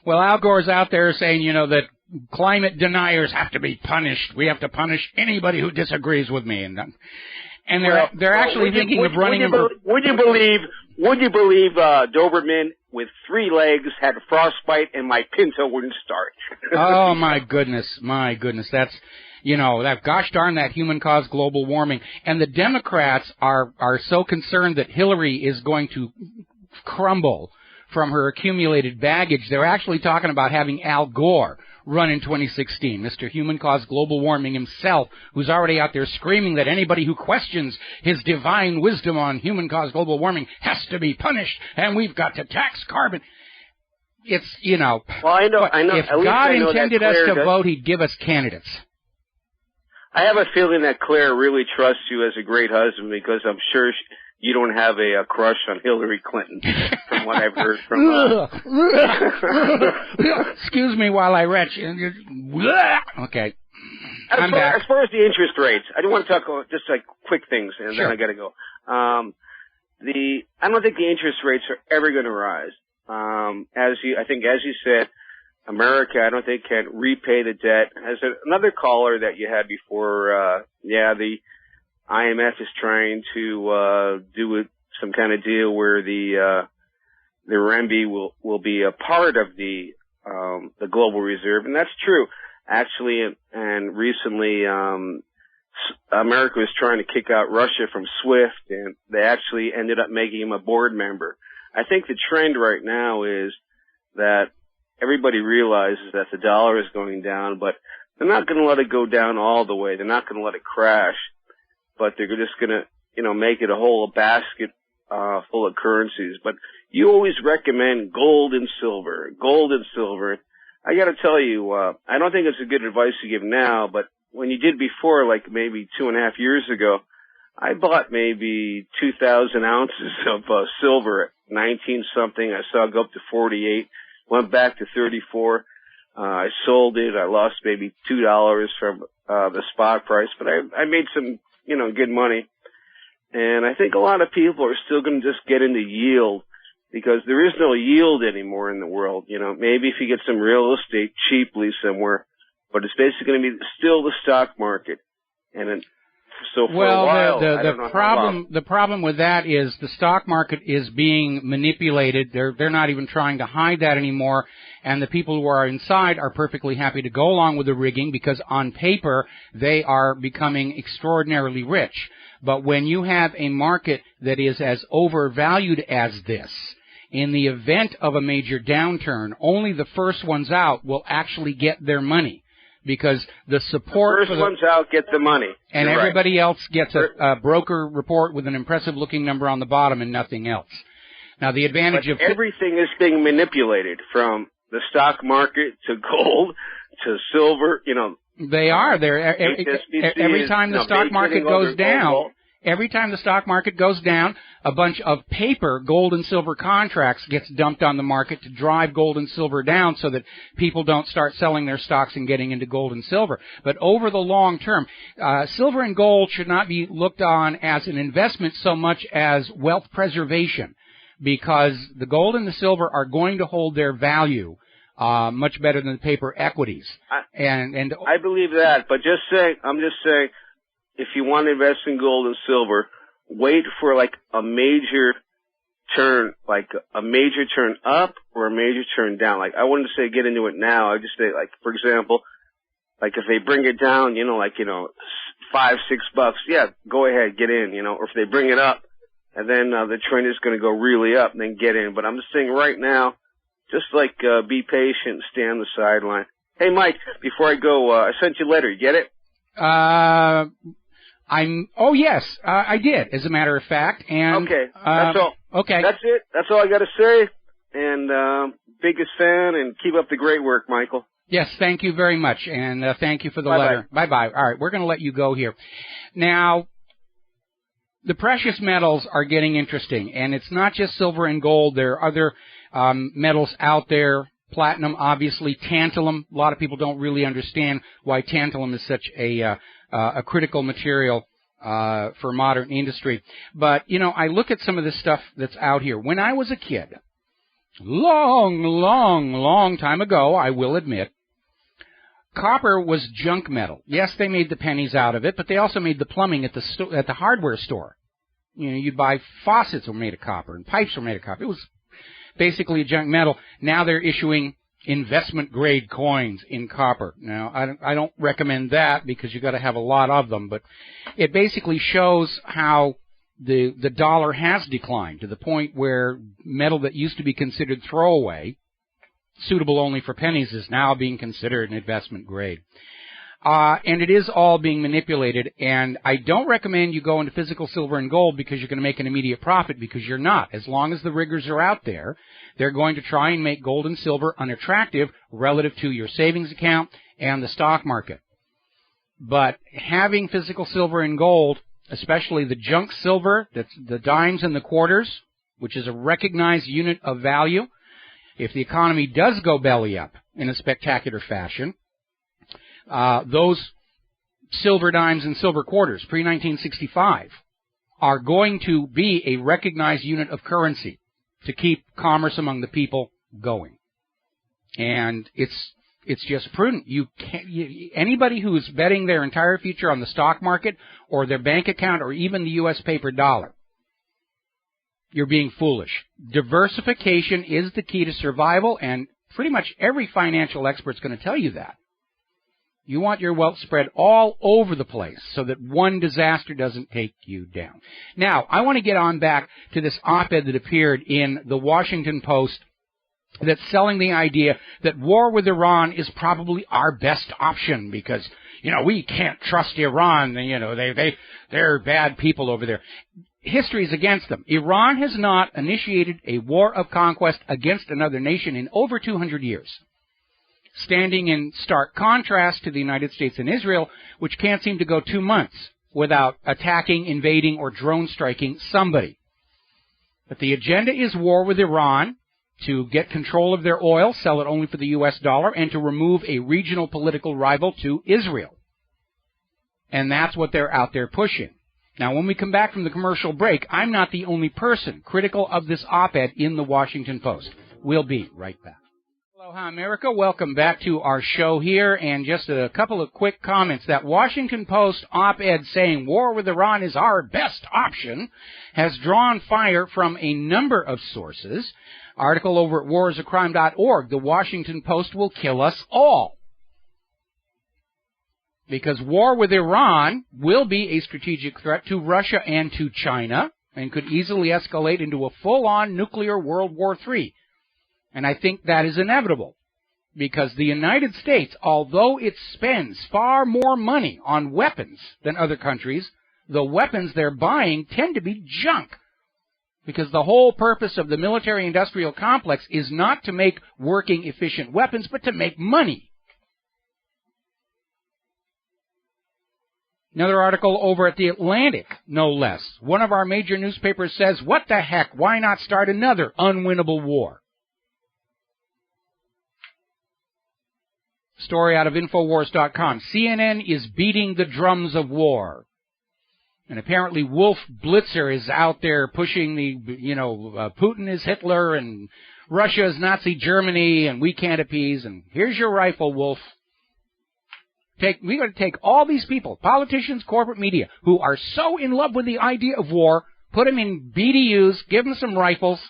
Well, Al Gore's out there saying, that climate deniers have to be punished. We have to punish anybody who disagrees with me. And they're actually thinking of running him. Would you believe Doberman with 3 legs had frostbite and my Pinto wouldn't start? Oh, my goodness. That's, that gosh darn that human-caused global warming. And the Democrats are so concerned that Hillary is going to crumble from her accumulated baggage. They're actually talking about having Al Gore run in 2016, Mr. Human-Caused Global Warming himself, who's already out there screaming that anybody who questions his divine wisdom on human-caused global warming has to be punished, and we've got to tax carbon. It's, Well, I know. If God intended us to vote, he'd give us candidates. I have a feeling that Claire really trusts you as a great husband, because I'm sure you don't have a crush on Hillary Clinton, from what I've heard from Excuse me while I retch. Okay. I'm back. As far as the interest rates, I do want to talk about just like quick things, and sure. Then I got to go. I don't think the interest rates are ever going to rise. As you said, America, I don't think, can repay the debt. As another caller that you had before, the IMF is trying to do some kind of deal where the renminbi will be a part of the global reserve, and that's true, actually. And recently, America was trying to kick out Russia from SWIFT, and they actually ended up making him a board member. I think the trend right now is that everybody realizes that the dollar is going down, but they're not going to let it go down all the way. They're not going to let it crash, but they're just going to, make it a whole basket full of currencies. But you always recommend gold and silver. I got to tell you, I don't think it's a good advice to give now, but when you did before, like maybe 2.5 years ago, I bought maybe 2,000 ounces of silver at 19-something. I saw it go up to 48, went back to 34. I sold it. I lost maybe $2 from the spot price, but I made some, good money. And I think a lot of people are still going to just get into yield because there is no yield anymore in the world. You know, maybe if you get some real estate cheaply somewhere, but it's basically going to be still the stock market. And so for a while, the problem with that is the stock market is being manipulated. They're not even trying to hide that anymore, and the people who are inside are perfectly happy to go along with the rigging because on paper they are becoming extraordinarily rich. But when you have a market that is as overvalued as this, in the event of a major downturn, only the first ones out will actually get their money. Because the support... The first ones out get the money. And You're everybody right. else gets a broker report with an impressive-looking number on the bottom and nothing else. Now, the advantage but everything is being manipulated, from the stock market to gold to silver, you know. They are. Every time the stock market goes down... Every time the stock market goes down, a bunch of paper gold and silver contracts gets dumped on the market to drive gold and silver down so that people don't start selling their stocks and getting into gold and silver. But over the long term, silver and gold should not be looked on as an investment so much as wealth preservation, because the gold and the silver are going to hold their value much better than the paper equities. I believe that, but I'm just saying, if you want to invest in gold and silver, wait for like a major turn up or a major turn down. Like, I wouldn't say get into it now. I would just say, like, for example, like if they bring it down, $5, $6, yeah, go ahead, get in, or if they bring it up and then the trend is going to go really up, then get in. But I'm just saying right now, just be patient, stay on the sideline. Hey, Mike, before I go, I sent you a letter. You get it? Oh yes, I did, as a matter of fact. And okay, that's all. Okay, that's it. That's all I got to say. And biggest fan, and keep up the great work, Michael. Yes, thank you very much, and thank you for the letter. Bye-bye. All right, we're going to let you go here. Now, the precious metals are getting interesting, and it's not just silver and gold. There are other metals out there. Platinum, obviously, tantalum. A lot of people don't really understand why tantalum is such a critical material for modern industry. But, I look at some of this stuff that's out here. When I was a kid, long time ago, I will admit, copper was junk metal. Yes, they made the pennies out of it, but they also made the plumbing at the hardware store. You'd buy faucets were made of copper, and pipes were made of copper. It was basically a junk metal. Now they're issuing investment-grade coins in copper. Now, I don't recommend that because you've got to have a lot of them, but it basically shows how the dollar has declined to the point where metal that used to be considered throwaway, suitable only for pennies, is now being considered an investment grade. And it is all being manipulated, and I don't recommend you go into physical silver and gold because you're going to make an immediate profit, because you're not. As long as the riggers are out there, they're going to try and make gold and silver unattractive relative to your savings account and the stock market. But having physical silver and gold, especially the junk silver, that's the dimes and the quarters, which is a recognized unit of value, if the economy does go belly up in a spectacular fashion, those silver dimes and silver quarters, pre-1965, are going to be a recognized unit of currency to keep commerce among the people going. And it's just prudent. Anybody who's betting their entire future on the stock market or their bank account or even the U.S. paper dollar, you're being foolish. Diversification is the key to survival, and pretty much every financial expert's going to tell you that. You want your wealth spread all over the place so that one disaster doesn't take you down. Now, I want to get on back to this op-ed that appeared in the Washington Post that's selling the idea that war with Iran is probably our best option because, we can't trust Iran. They're bad people over there. History is against them. Iran has not initiated a war of conquest against another nation in over 200 years. Standing in stark contrast to the United States and Israel, which can't seem to go 2 months without attacking, invading, or drone striking somebody. But the agenda is war with Iran to get control of their oil, sell it only for the U.S. dollar, and to remove a regional political rival to Israel. And that's what they're out there pushing. Now, when we come back from the commercial break, I'm not the only person critical of this op-ed in the Washington Post. We'll be right back. Aloha, America. Welcome back to our show here. And just a couple of quick comments. That Washington Post op-ed saying war with Iran is our best option has drawn fire from a number of sources. Article over at warisacrime.org. The Washington Post will kill us all. Because war with Iran will be a strategic threat to Russia and to China and could easily escalate into a full-on nuclear World War III. And I think that is inevitable because the United States, although it spends far more money on weapons than other countries, the weapons they're buying tend to be junk because the whole purpose of the military-industrial complex is not to make working, efficient weapons, but to make money. Another article over at The Atlantic, no less. One of our major newspapers says, what the heck, why not start another unwinnable war? Story out of INFOWARS.com. CNN is beating the drums of war. And apparently Wolf Blitzer is out there pushing Putin is Hitler and Russia is Nazi Germany and we can't appease. And here's your rifle, Wolf. We got to take all these people, politicians, corporate media, who are so in love with the idea of war, put them in BDUs, give them some rifles,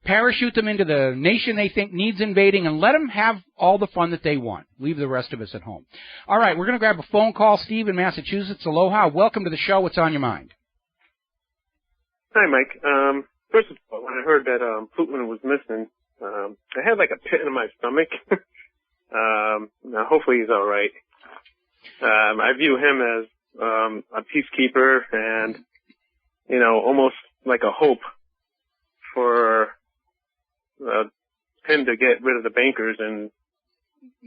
parachute them into the nation they think needs invading, and let them have all the fun that they want. Leave the rest of us at home. All right, we're going to grab a phone call. Steve in Massachusetts. Aloha. Welcome to the show. What's on your mind? Hi, Mike. First of all, when I heard that Putin was missing, I had like a pit in my stomach. Now, hopefully he's all right. I view him as a peacekeeper and, almost like a hope for him to get rid of the bankers and.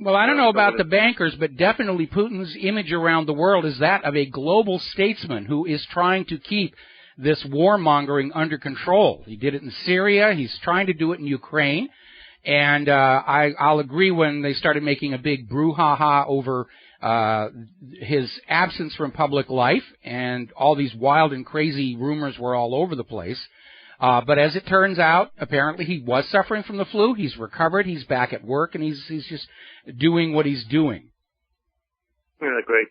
Well, I don't know about the bankers, but definitely Putin's image around the world is that of a global statesman who is trying to keep this warmongering under control. He did it in Syria. He's trying to do it in Ukraine. And I'll agree when they started making a big brouhaha over his absence from public life, and all these wild and crazy rumors were all over the place. But as it turns out, apparently he was suffering from the flu. He's recovered. He's back at work, and he's just doing what he's doing. Yeah, great.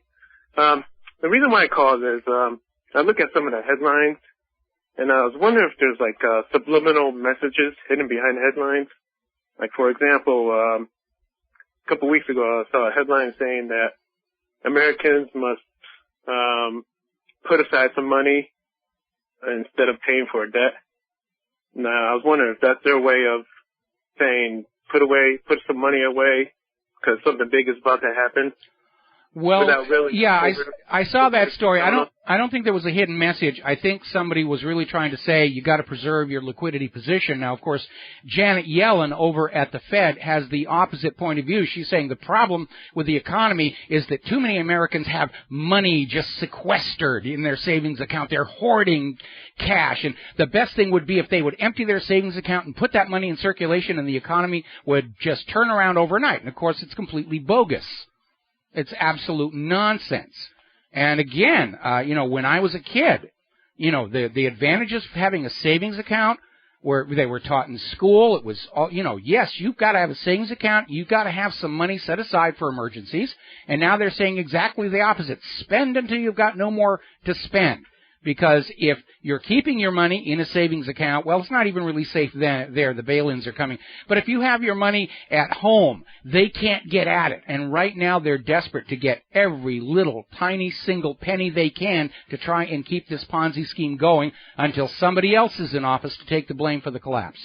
The reason why I called is I look at some of the headlines, and I was wondering if there's like subliminal messages hidden behind headlines. Like, for example, a couple weeks ago, I saw a headline saying that Americans must put aside some money instead of paying for a debt. Now, I was wondering if that's their way of saying put some money away because something big is about to happen. Well, yeah, I saw that story. I don't think there was a hidden message. I think somebody was really trying to say you got to preserve your liquidity position. Now, of course, Janet Yellen over at the Fed has the opposite point of view. She's saying the problem with the economy is that too many Americans have money just sequestered in their savings account. They're hoarding cash, and the best thing would be if they would empty their savings account and put that money in circulation, and the economy would just turn around overnight. And of course, it's completely bogus. It's absolute nonsense. And again, when I was a kid, the advantages of having a savings account where they were taught in school, it was all, yes, you've got to have a savings account. You've got to have some money set aside for emergencies. And now they're saying exactly the opposite. Spend until you've got no more to spend. Because if you're keeping your money in a savings account, well, it's not even really safe there. The bail-ins are coming. But if you have your money at home, they can't get at it. And right now they're desperate to get every little tiny single penny they can to try and keep this Ponzi scheme going until somebody else is in office to take the blame for the collapse.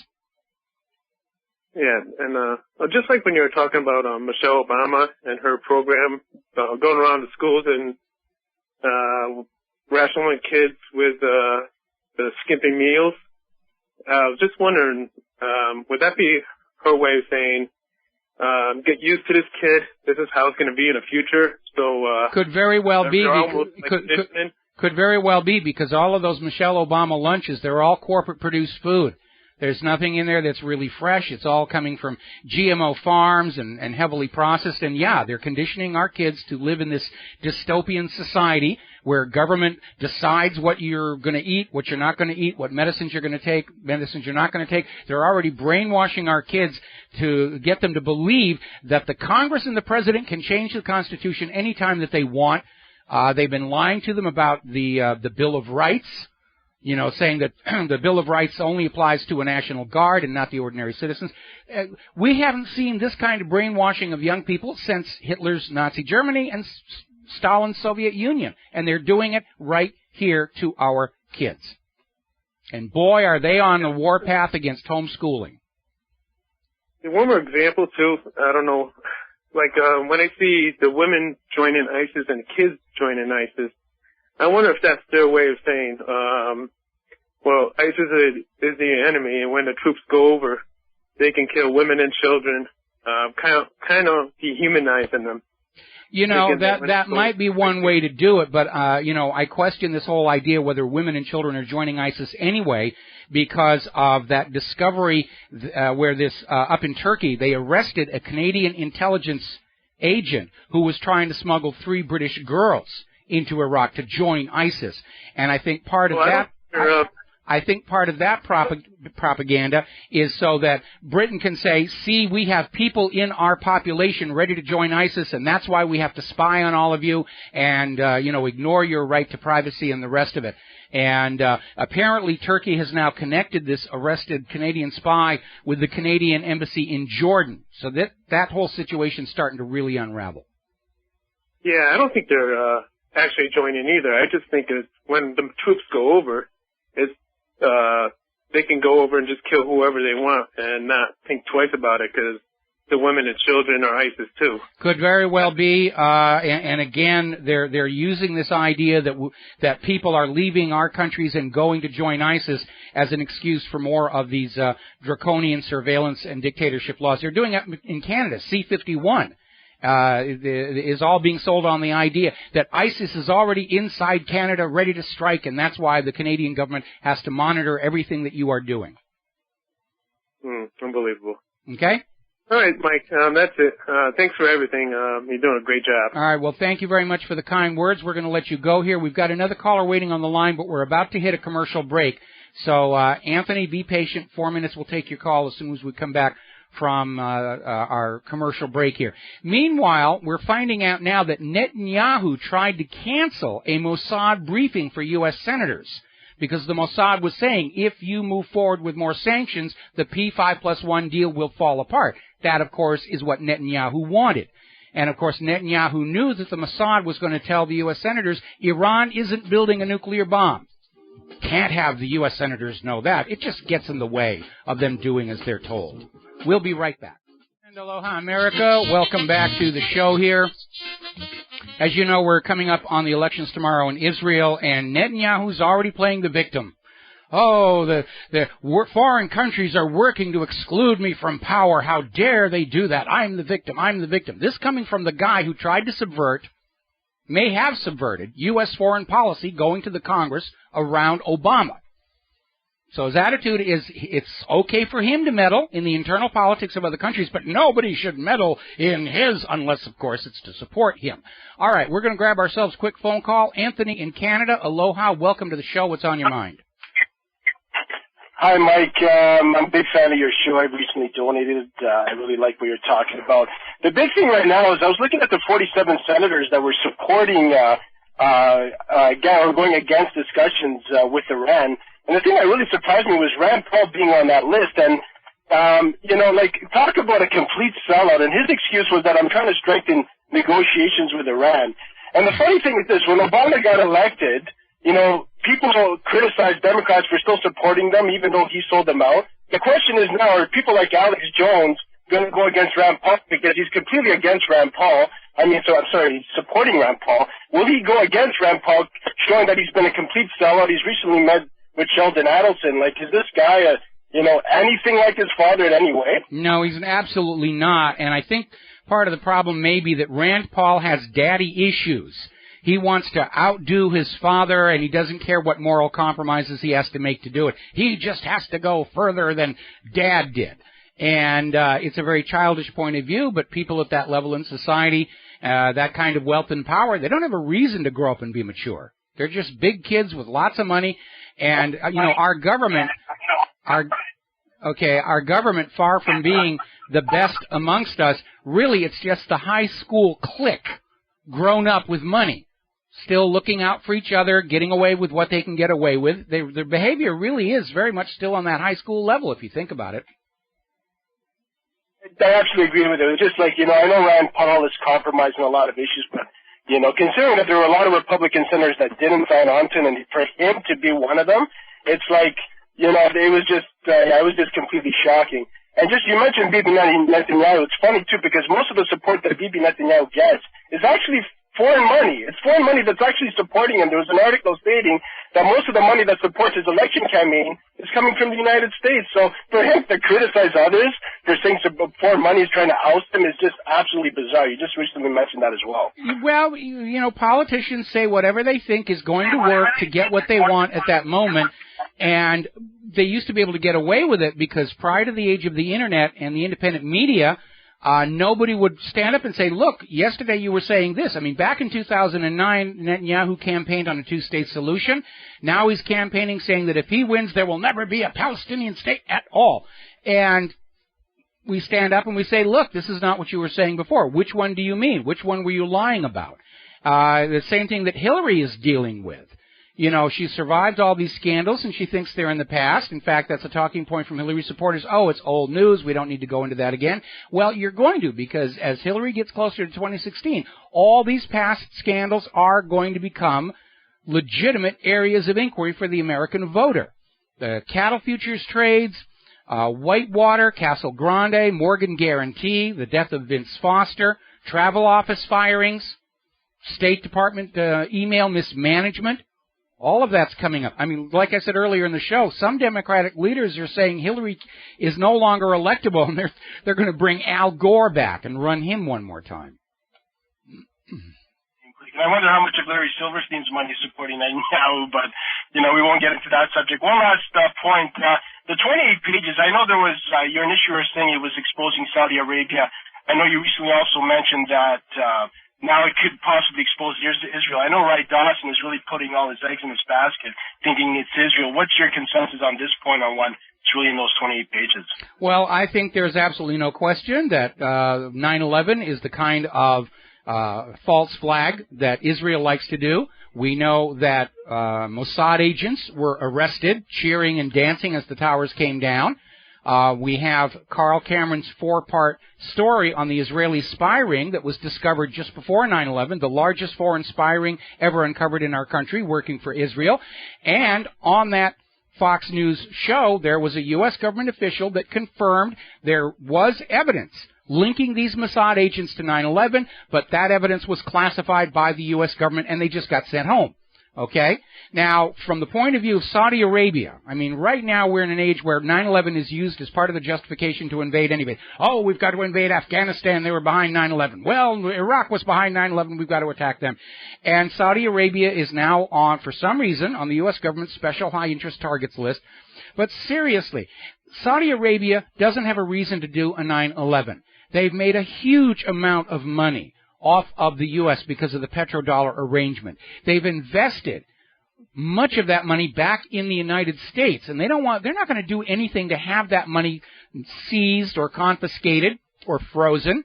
Yeah, and just like when you were talking about Michelle Obama and her program going around the schools and rationing kids with the skimpy meals. I was just wondering, would that be her way of saying, get used to this kid, this is how it's going to be in the future? So could very well be. Could very well be, because all of those Michelle Obama lunches, they're all corporate produced food. There's nothing in there that's really fresh. It's all coming from GMO farms and heavily processed. And yeah, they're conditioning our kids to live in this dystopian society where government decides what you're going to eat, what you're not going to eat, what medicines you're going to take, medicines you're not going to take. They're already brainwashing our kids to get them to believe that the Congress and the President can change the Constitution anytime that they want. They've been lying to them about the Bill of Rights. You know, saying that the Bill of Rights only applies to a National Guard and not the ordinary citizens. We haven't seen this kind of brainwashing of young people since Hitler's Nazi Germany and Stalin's Soviet Union. And they're doing it right here to our kids. And boy, are they on the warpath against homeschooling. One more example, too. I don't know. Like, when I see the women joining ISIS and kids joining ISIS, I wonder if that's their way of saying, well, ISIS is the enemy, and when the troops go over, they can kill women and children, kind of dehumanizing them. You know, that might be one way to do it, but, you know, I question this whole idea whether women and children are joining ISIS anyway because of that discovery where this, up in Turkey, they arrested a Canadian intelligence agent who was trying to smuggle 3 British girls into Iraq to join ISIS. And I think part of I think part of that propaganda is so that Britain can say, see, we have people in our population ready to join ISIS, and that's why we have to spy on all of you and, you know, ignore your right to privacy and the rest of it. And apparently Turkey has now connected this arrested Canadian spy with the Canadian embassy in Jordan. So that whole situation's starting to really unravel. Yeah, I don't think they're actually joining either. I just think it's when the troops go over, it's they can go over and just kill whoever they want and not think twice about it because the women and children are ISIS too. Could very well be, and again, they're using this idea that people are leaving our countries and going to join ISIS as an excuse for more of these draconian surveillance and dictatorship laws. They're doing it in Canada. C-51 is all being sold on the idea that ISIS is already inside Canada, ready to strike, and that's why the Canadian government has to monitor everything that you are doing. Unbelievable. Okay? All right, Mike, that's it. Thanks for everything. You're doing a great job. All right, well, thank you very much for the kind words. We're going to let you go here. We've got another caller waiting on the line, but we're about to hit a commercial break. So, Anthony, be patient. 4 minutes, we'll take your call as soon as we come back from our commercial break here. Meanwhile, we're finding out now that Netanyahu tried to cancel a Mossad briefing for U.S. senators because the Mossad was saying if you move forward with more sanctions, the P5+1 deal will fall apart. That, of course, is what Netanyahu wanted. And, of course, Netanyahu knew that the Mossad was going to tell the U.S. senators Iran isn't building a nuclear bomb. Can't have the U.S. senators know that. It just gets in the way of them doing as they're told. We'll be right back. And aloha, America. Welcome back to the show here. As you know, we're coming up on the elections tomorrow in Israel, and Netanyahu's already playing the victim. Oh, the foreign countries are working to exclude me from power. How dare they do that? I'm the victim. I'm the victim. This coming from the guy who tried to subvert, may have subverted, U.S. foreign policy going to the Congress around Obama. So his attitude is it's okay for him to meddle in the internal politics of other countries, but nobody should meddle in his, unless, of course, it's to support him. All right, we're going to grab ourselves a quick phone call. Anthony in Canada, aloha, welcome to the show. What's on your mind? Hi, Mike. I'm a big fan of your show. I recently donated. I really like what you're talking about. The big thing right now is I was looking at the 47 senators that were supporting or going against discussions with Iran. And the thing that really surprised me was Rand Paul being on that list. And, talk about a complete sellout. And his excuse was that I'm trying to strengthen negotiations with Iran. And the funny thing is this, when Obama got elected, people criticize Democrats for still supporting them, even though he sold them out. The question is now, are people like Alex Jones going to go against Rand Paul because he's completely against Rand Paul? He's supporting Rand Paul. Will he go against Rand Paul, showing that he's been a complete sellout? He's recently met with Sheldon Adelson. Is this guy anything like his father in any way? No, he's absolutely not. And I think part of the problem may be that Rand Paul has daddy issues. He wants to outdo his father, and he doesn't care what moral compromises he has to make to do it. He just has to go further than Dad did. And it's a very childish point of view, but people at that level in society, that kind of wealth and power, they don't have a reason to grow up and be mature. They're just big kids with lots of money, and our government, our government, far from being the best amongst us, really it's just the high school clique grown up with money, still looking out for each other, getting away with what they can get away with. Their behavior really is very much still on that high school level, if you think about it. I absolutely agree with it. It's just like, I know Rand Paul is compromising a lot of issues, but, considering that there were a lot of Republican senators that didn't sign on to it, and for him to be one of them, it's like, it was just completely shocking. And just, you mentioned Bibi Netanyahu. It's funny, too, because most of the support that Bibi Netanyahu gets is actually foreign money. It's foreign money that's actually supporting him. There was an article stating that most of the money that supports his election campaign is coming from the United States. So for him to criticize others for saying foreign money is trying to oust him is just absolutely bizarre. You just recently mentioned that as well. Well, politicians say whatever they think is going to work to get what they want at that moment. And they used to be able to get away with it because prior to the age of the Internet and the independent media, nobody would stand up and say, look, yesterday you were saying this. I mean, back in 2009, Netanyahu campaigned on a two-state solution. Now he's campaigning saying that if he wins, there will never be a Palestinian state at all. And we stand up and we say, look, this is not what you were saying before. Which one do you mean? Which one were you lying about? The same thing that Hillary is dealing with. She survived all these scandals, and she thinks they're in the past. In fact, that's a talking point from Hillary supporters. Oh, it's old news. We don't need to go into that again. Well, you're going to, because as Hillary gets closer to 2016, all these past scandals are going to become legitimate areas of inquiry for the American voter. The cattle futures trades, Whitewater, Castle Grande, Morgan Guarantee, the death of Vince Foster, travel office firings, State Department email mismanagement. All of that's coming up. I mean, like I said earlier in the show, some Democratic leaders are saying Hillary is no longer electable, and they're going to bring Al Gore back and run him one more time. I wonder how much of Larry Silverstein's money is supporting Netanyahu, but, we won't get into that subject. One last point. The 28 pages, I know there was, your initiator saying it was exposing Saudi Arabia. I know you recently also mentioned that, now it could possibly expose Israel. I know Wright Dawson is really putting all his eggs in this basket, thinking it's Israel. What's your consensus on this point on what it's really in those 28 pages? Well, I think there's absolutely no question that 9/11 is the kind of false flag that Israel likes to do. We know that Mossad agents were arrested, cheering and dancing as the towers came down. We have Carl Cameron's 4-part story on the Israeli spy ring that was discovered just before 9/11, the largest foreign spy ring ever uncovered in our country, working for Israel. And on that Fox News show, there was a U.S. government official that confirmed there was evidence linking these Mossad agents to 9/11, but that evidence was classified by the U.S. government, and they just got sent home. Okay? Now, from the point of view of Saudi Arabia, I mean, right now we're in an age where 9/11 is used as part of the justification to invade anybody. Oh, we've got to invade Afghanistan. They were behind 9/11. Well, Iraq was behind 9/11. We've got to attack them. And Saudi Arabia is now on, for some reason, on the U.S. government's special high-interest targets list. But seriously, Saudi Arabia doesn't have a reason to do a 9/11. They've made a huge amount of money off of the U.S. because of the petrodollar arrangement. They've invested much of that money back in the United States, and they're not going to do anything to have that money seized or confiscated or frozen.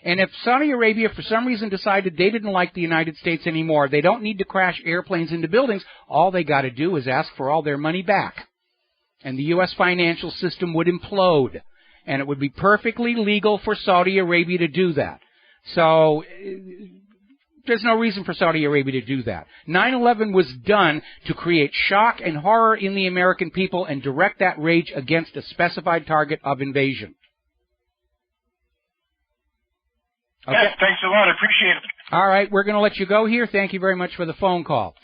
And if Saudi Arabia, for some reason, decided they didn't like the United States anymore, they don't need to crash airplanes into buildings. All they got to do is ask for all their money back. And the U.S. financial system would implode. And it would be perfectly legal for Saudi Arabia to do that. So there's no reason for Saudi Arabia to do that. 9/11 was done to create shock and horror in the American people and direct that rage against a specified target of invasion. Okay. Yes, thanks a lot. I appreciate it. All right, we're going to let you go here. Thank you very much for the phone call.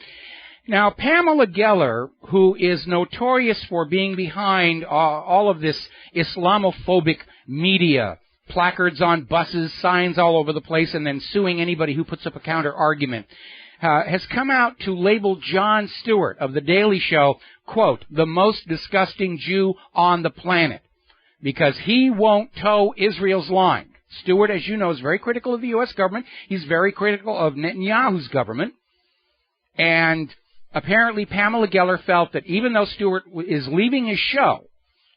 Now, Pamela Geller, who is notorious for being behind all of this Islamophobic media placards on buses, signs all over the place, and then suing anybody who puts up a counter-argument, has come out to label Jon Stewart of The Daily Show, quote, the most disgusting Jew on the planet, because he won't toe Israel's line. Stewart, as you know, is very critical of the U.S. government. He's very critical of Netanyahu's government. And apparently Pamela Geller felt that even though Stewart is leaving his show,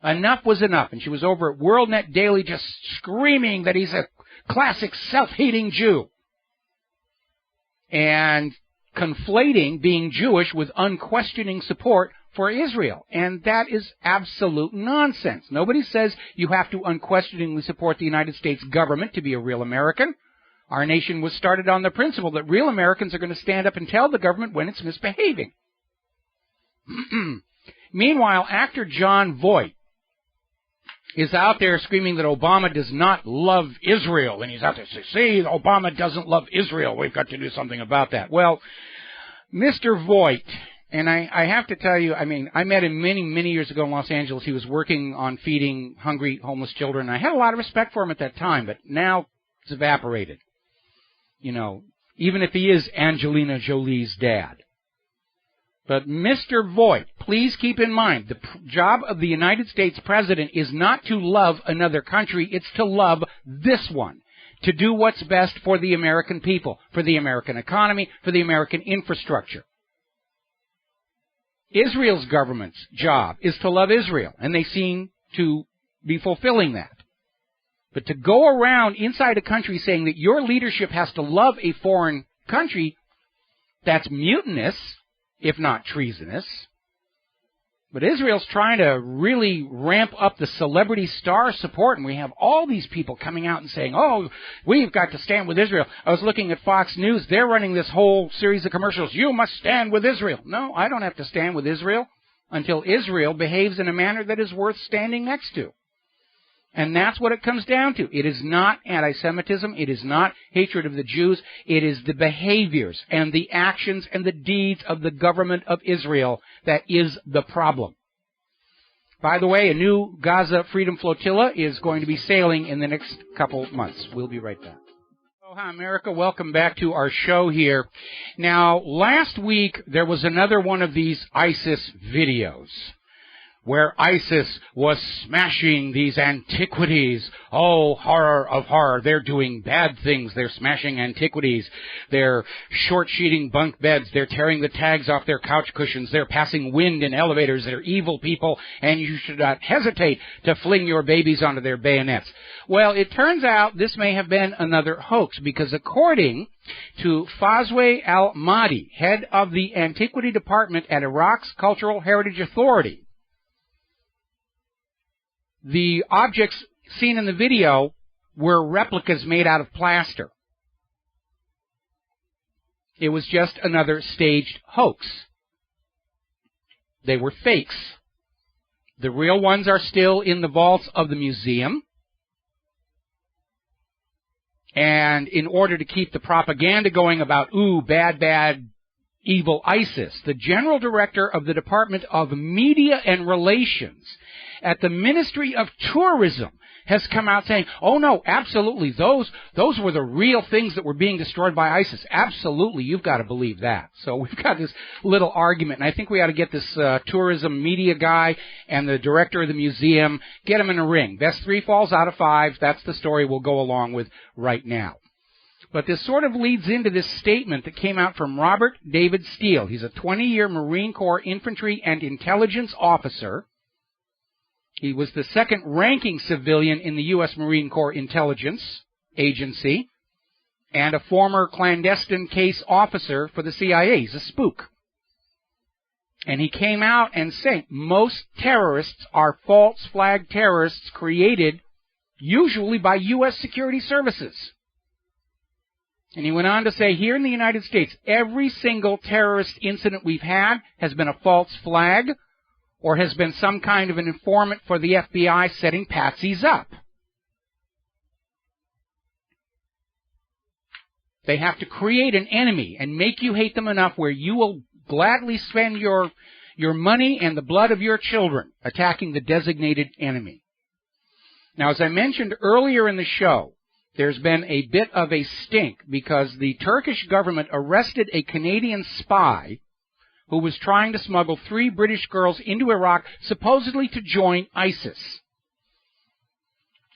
enough was enough. And she was over at WorldNet Daily just screaming that he's a classic self-hating Jew. And conflating being Jewish with unquestioning support for Israel. And that is absolute nonsense. Nobody says you have to unquestioningly support the United States government to be a real American. Our nation was started on the principle that real Americans are going to stand up and tell the government when it's misbehaving. Meanwhile, actor Jon Voight is out there screaming that Obama does not love Israel. And he's out there saying, see, Obama doesn't love Israel. We've got to do something about that. Well, Mr. Voight, and I have to tell you, I mean, I met him many, many years ago in Los Angeles. He was working on feeding hungry homeless children. I had a lot of respect for him at that time, but now it's evaporated. You know, even if he is Angelina Jolie's dad. But Mr. Voight, please keep in mind, the job of the United States president is not to love another country, it's to love this one. To do what's best for the American people, for the American economy, for the American infrastructure. Israel's government's job is to love Israel, and they seem to be fulfilling that. But to go around inside a country saying that your leadership has to love a foreign country, that's mutinous, if not treasonous. But Israel's trying to really ramp up the celebrity star support, and we have all these people coming out and saying, oh, we've got to stand with Israel. I was looking at Fox News. They're running this whole series of commercials. You must stand with Israel. No, I don't have to stand with Israel until Israel behaves in a manner that is worth standing next to. And that's what it comes down to. It is not anti-Semitism. It is not hatred of the Jews. It is the behaviors and the actions and the deeds of the government of Israel that is the problem. By the way, a new Gaza Freedom Flotilla is going to be sailing in the next couple months. We'll be right back. Aloha, America. Welcome back to our show here. Now, last week there was another one of these ISIS videos, where ISIS was smashing these antiquities. Oh, horror of horror. They're doing bad things. They're smashing antiquities. They're short-sheeting bunk beds. They're tearing the tags off their couch cushions. They're passing wind in elevators. They're evil people, and you should not hesitate to fling your babies onto their bayonets. Well, it turns out this may have been another hoax, because according to Fazwe Al-Mahdi, head of the Antiquity Department at Iraq's Cultural Heritage Authority, the objects seen in the video were replicas made out of plaster. It was just another staged hoax. They were fakes. The real ones are still in the vaults of the museum. And in order to keep the propaganda going about, ooh, bad, bad, evil ISIS, the general director of the Department of Media and Relations at the Ministry of Tourism has come out saying, oh no, absolutely, those were the real things that were being destroyed by ISIS. Absolutely, you've got to believe that. So we've got this little argument, and I think we ought to get this tourism media guy and the director of the museum, get them in a ring. Best 3 falls out of 5. That's the story we'll go along with right now. But this sort of leads into this statement that came out from Robert David Steele. He's a 20-year Marine Corps infantry and intelligence officer. He was the second-ranking civilian in the U.S. Marine Corps Intelligence Agency and a former clandestine case officer for the CIA. He's a spook. And he came out and said most terrorists are false flag terrorists created usually by U.S. security services. And he went on to say, here in the United States, every single terrorist incident we've had has been a false flag or has been some kind of an informant for the FBI setting patsies up. They have to create an enemy and make you hate them enough where you will gladly spend your money and the blood of your children attacking the designated enemy. Now, as I mentioned earlier in the show, there's been a bit of a stink because the Turkish government arrested a Canadian spy who was trying to smuggle 3 British girls into Iraq, supposedly to join ISIS.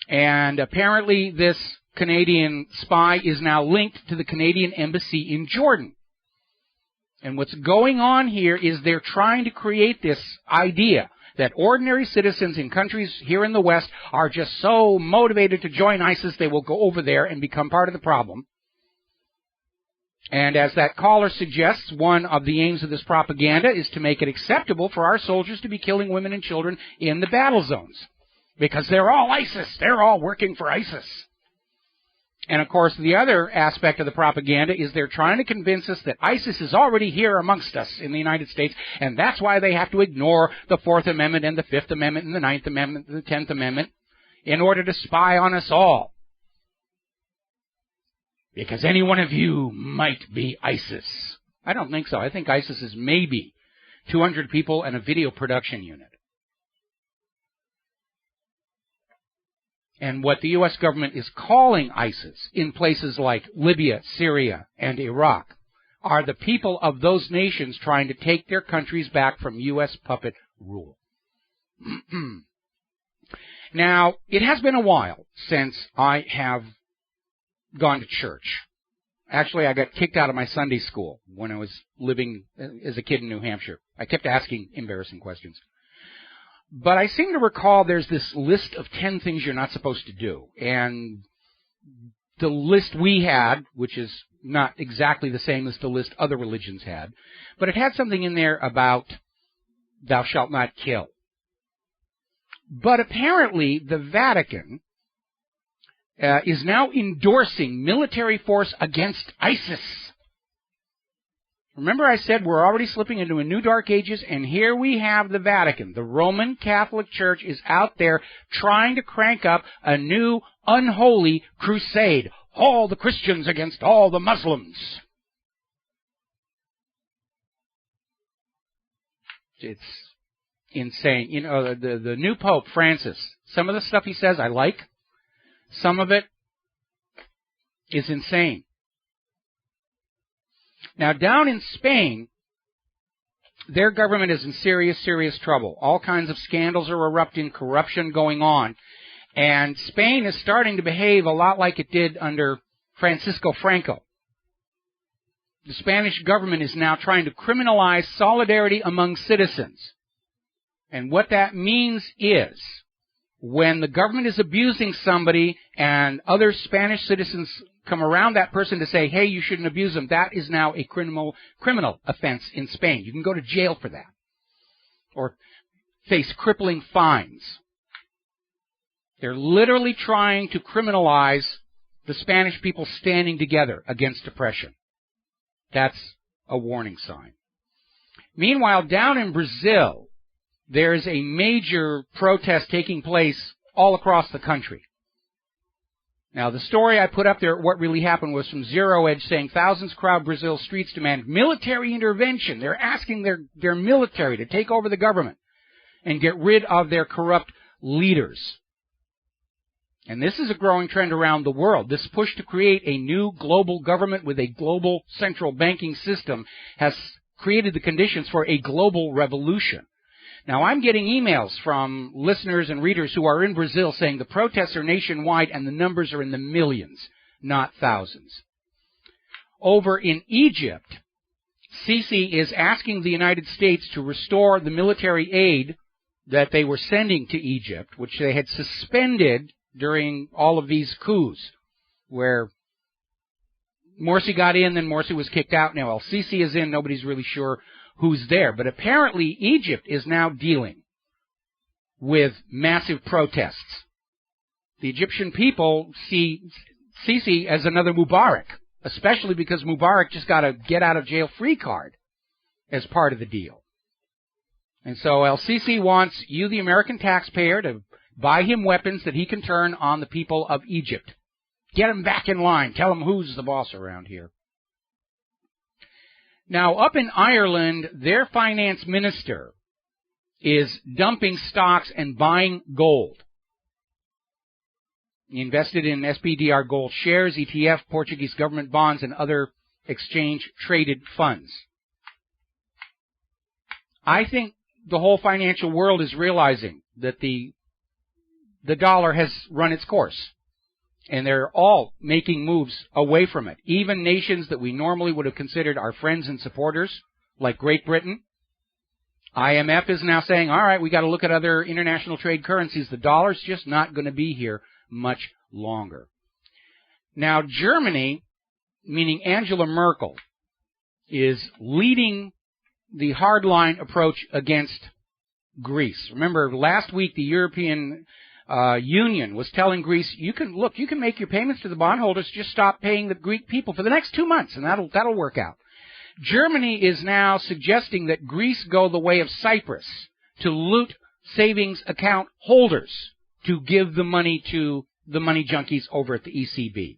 And apparently this Canadian spy is now linked to the Canadian embassy in Jordan. And what's going on here is they're trying to create this idea that ordinary citizens in countries here in the West are just so motivated to join ISIS they will go over there and become part of the problem. And as that caller suggests, one of the aims of this propaganda is to make it acceptable for our soldiers to be killing women and children in the battle zones. Because they're all ISIS. They're all working for ISIS. And, of course, the other aspect of the propaganda is they're trying to convince us that ISIS is already here amongst us in the United States, and that's why they have to ignore the 4th Amendment and the 5th Amendment and the 9th Amendment and the 10th Amendment in order to spy on us all. Because any one of you might be ISIS. I don't think so. I think ISIS is maybe 200 people and a video production unit. And what the U.S. government is calling ISIS in places like Libya, Syria, and Iraq are the people of those nations trying to take their countries back from U.S. puppet rule. Now, it has been a while since I have gone to church. Actually, I got kicked out of my Sunday school when I was living as a kid in New Hampshire. I kept asking embarrassing questions. But I seem to recall there's this list of 10 things you're not supposed to do. And the list we had, which is not exactly the same as the list other religions had, but it had something in there about thou shalt not kill. But apparently the Vatican is now endorsing military force against ISIS. Remember I said we're already slipping into a new dark ages, and here we have the Vatican. The Roman Catholic Church is out there trying to crank up a new unholy crusade. All the Christians against all the Muslims. It's insane. You know, the new Pope, Francis, some of the stuff he says I like. Some of it is insane. Now, down in Spain, their government is in serious, serious trouble. All kinds of scandals are erupting, corruption going on. And Spain is starting to behave a lot like it did under Francisco Franco. The Spanish government is now trying to criminalize solidarity among citizens. And what that means is, when the government is abusing somebody and other Spanish citizens come around that person to say, hey, you shouldn't abuse them, that is now a criminal offense in Spain. You can go to jail for that or face crippling fines. They're literally trying to criminalize the Spanish people standing together against oppression. That's a warning sign. Meanwhile, down in Brazil, there is a major protest taking place all across the country. Now, the story I put up there, what really happened, was from Zero Edge saying thousands crowd Brazil streets demand military intervention. They're asking their military to take over the government and get rid of their corrupt leaders. And this is a growing trend around the world. This push to create a new global government with a global central banking system has created the conditions for a global revolution. Now, I'm getting emails from listeners and readers who are in Brazil saying the protests are nationwide and the numbers are in the millions, not thousands. Over in Egypt, Sisi is asking the United States to restore the military aid that they were sending to Egypt, which they had suspended during all of these coups, where Morsi got in, then Morsi was kicked out. Now, El-Sisi is in, nobody's really sure who's there. But apparently Egypt is now dealing with massive protests. The Egyptian people see Sisi as another Mubarak, especially because Mubarak just got a get-out-of-jail-free card as part of the deal. And so El-Sisi wants you, the American taxpayer, to buy him weapons that he can turn on the people of Egypt. Get him back in line. Tell him who's the boss around here. Now, up in Ireland, their finance minister is dumping stocks and buying gold. He invested in SPDR Gold shares, ETF, Portuguese government bonds, and other exchange-traded funds. I think the whole financial world is realizing that the dollar has run its course, and they're all making moves away from it. Even nations that we normally would have considered our friends and supporters, like Great Britain. IMF is now saying, all right, we got to look at other international trade currencies. The dollar's just not going to be here much longer. Now, Germany, meaning Angela Merkel, is leading the hardline approach against Greece. Remember, last week the European Union was telling Greece, you can make your payments to the bondholders, just stop paying the Greek people for the next 2 months, and that'll work out. Germany is now suggesting that Greece go the way of Cyprus, to loot savings account holders, to give the money to the money junkies over at the ECB.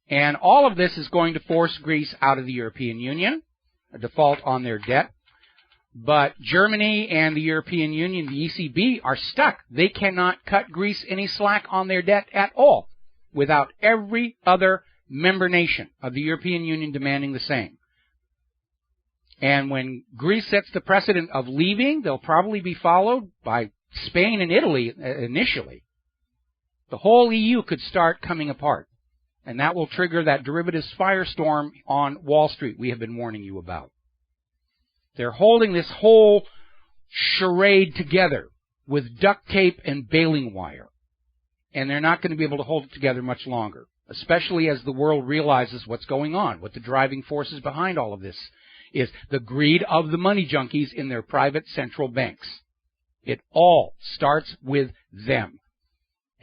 And all of this is going to force Greece out of the European Union, a default on their debt. But Germany and the European Union, the ECB, are stuck. They cannot cut Greece any slack on their debt at all without every other member nation of the European Union demanding the same. And when Greece sets the precedent of leaving, they'll probably be followed by Spain and Italy initially. The whole EU could start coming apart. And that will trigger that derivatives firestorm on Wall Street we have been warning you about. They're holding this whole charade together with duct tape and baling wire. And they're not going to be able to hold it together much longer, especially as the world realizes what's going on, what the driving forces behind all of this is. The greed of the money junkies in their private central banks. It all starts with them.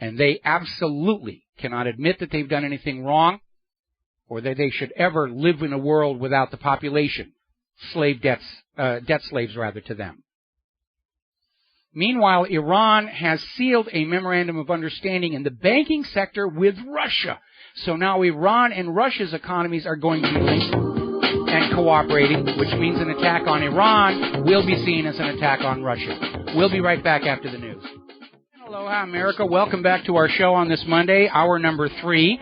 And they absolutely cannot admit that they've done anything wrong or that they should ever live in a world without the population, debt slaves rather, to them. Meanwhile, Iran has sealed a memorandum of understanding in the banking sector with Russia. So now Iran and Russia's economies are going to be linked and cooperating, which means an attack on Iran will be seen as an attack on Russia. We'll be right back after the news. Aloha, America. Welcome back to our show on this Monday, hour number 3.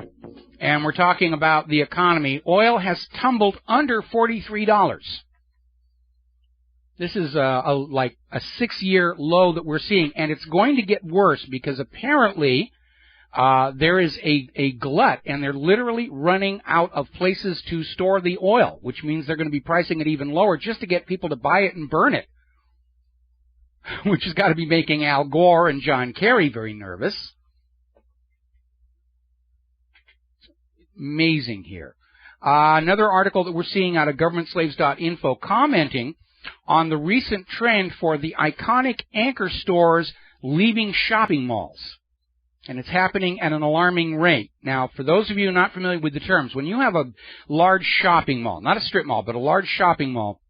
And we're talking about the economy. Oil has tumbled under $43. This is like a 6-year low that we're seeing, and it's going to get worse because apparently there is a glut, and they're literally running out of places to store the oil, which means they're going to be pricing it even lower just to get people to buy it and burn it, which has got to be making Al Gore and John Kerry very nervous. Amazing here. Another article that we're seeing out of governmentslaves.info commenting on the recent trend for the iconic anchor stores leaving shopping malls. And it's happening at an alarming rate. Now, for those of you not familiar with the terms, when you have a large shopping mall, not a strip mall, but a large shopping mall,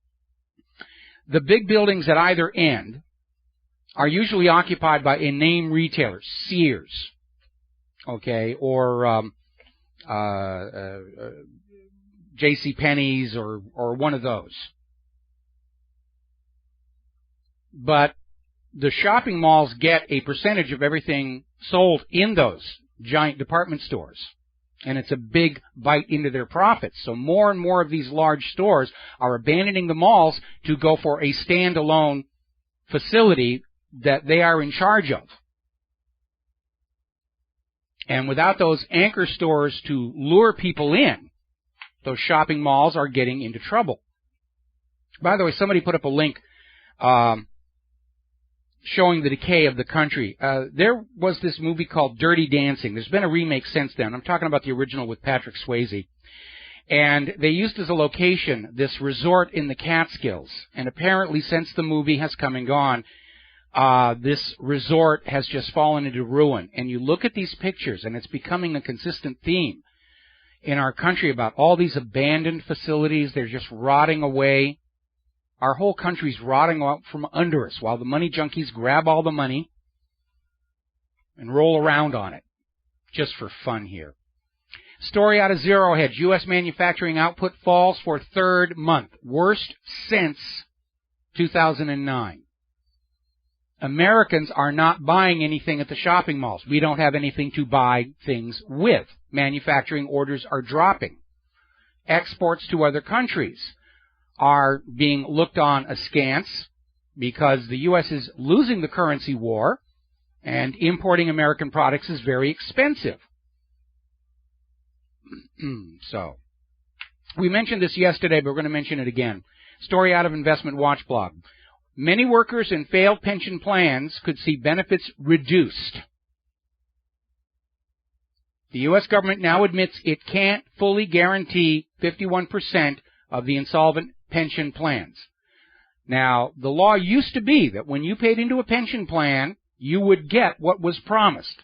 the big buildings at either end are usually occupied by a name retailer, Sears, okay, or JCPenney's or one of those. But the shopping malls get a percentage of everything sold in those giant department stores. And it's a big bite into their profits. So more and more of these large stores are abandoning the malls to go for a standalone facility that they are in charge of. And without those anchor stores to lure people in, those shopping malls are getting into trouble. By the way, somebody put up a link showing the decay of the country. There was this movie called Dirty Dancing. There's been a remake since then. I'm talking about the original with Patrick Swayze. And they used as a location this resort in the Catskills. And apparently since the movie has come and gone, this resort has just fallen into ruin. And you look at these pictures, and it's becoming a consistent theme in our country about all these abandoned facilities. They're just rotting away. Our whole country's rotting out from under us while the money junkies grab all the money and roll around on it just for fun here. Story out of Zero Hedge. U.S. manufacturing output falls for third month. Worst since 2009. Americans are not buying anything at the shopping malls. We don't have anything to buy things with. Manufacturing orders are dropping. Exports to other countries are being looked on askance because the U.S. is losing the currency war, and importing American products is very expensive. So, we mentioned this yesterday, but we're going to mention it again. Story out of Investment Watch blog. Many workers in failed pension plans could see benefits reduced. The U.S. government now admits it can't fully guarantee 51% of the insolvent pension plans. Now, the law used to be that when you paid into a pension plan, you would get what was promised.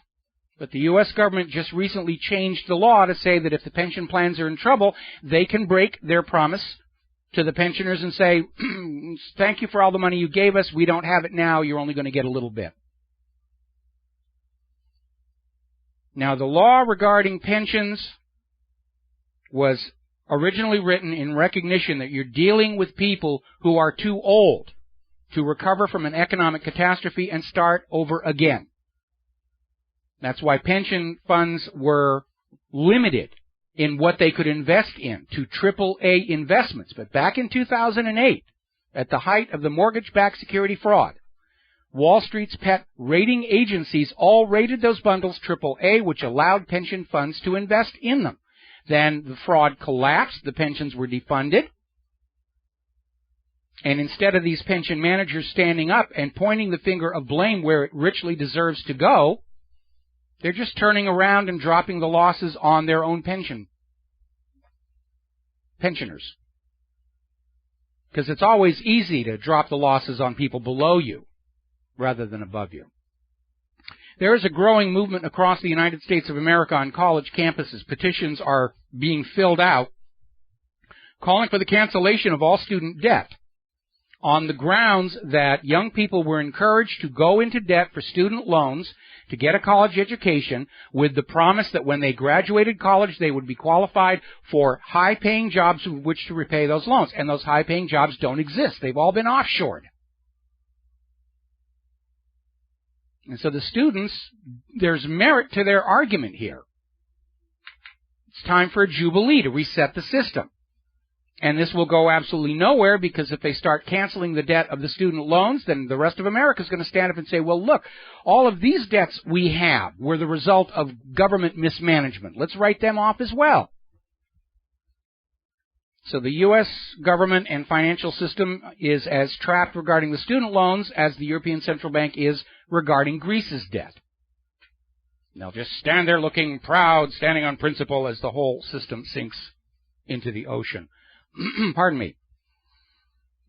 But the U.S. government just recently changed the law to say that if the pension plans are in trouble, they can break their promise to the pensioners and say, thank you for all the money you gave us. We don't have it now. You're only going to get a little bit. Now, the law regarding pensions was originally written in recognition that you're dealing with people who are too old to recover from an economic catastrophe and start over again. That's why pension funds were limited in what they could invest in to AAA investments. But back in 2008, at the height of the mortgage-backed security fraud, Wall Street's pet rating agencies all rated those bundles AAA, which allowed pension funds to invest in them. Then the fraud collapsed, the pensions were defunded, and instead of these pension managers standing up and pointing the finger of blame where it richly deserves to go, they're just turning around and dropping the losses on their own pensioners. Because it's always easy to drop the losses on people below you rather than above you. There is a growing movement across the United States of America on college campuses. Petitions are being filled out calling for the cancellation of all student debt on the grounds that young people were encouraged to go into debt for student loans to get a college education with the promise that when they graduated college they would be qualified for high-paying jobs with which to repay those loans. And those high-paying jobs don't exist. They've all been offshored. And so the students, there's merit to their argument here. It's time for a jubilee to reset the system. And this will go absolutely nowhere, because if they start canceling the debt of the student loans, then the rest of America is going to stand up and say, well, look, all of these debts we have were the result of government mismanagement. Let's write them off as well. So the U.S. government and financial system is as trapped regarding the student loans as the European Central Bank is regarding Greece's debt. And they'll just stand there looking proud, standing on principle as the whole system sinks into the ocean. Pardon me.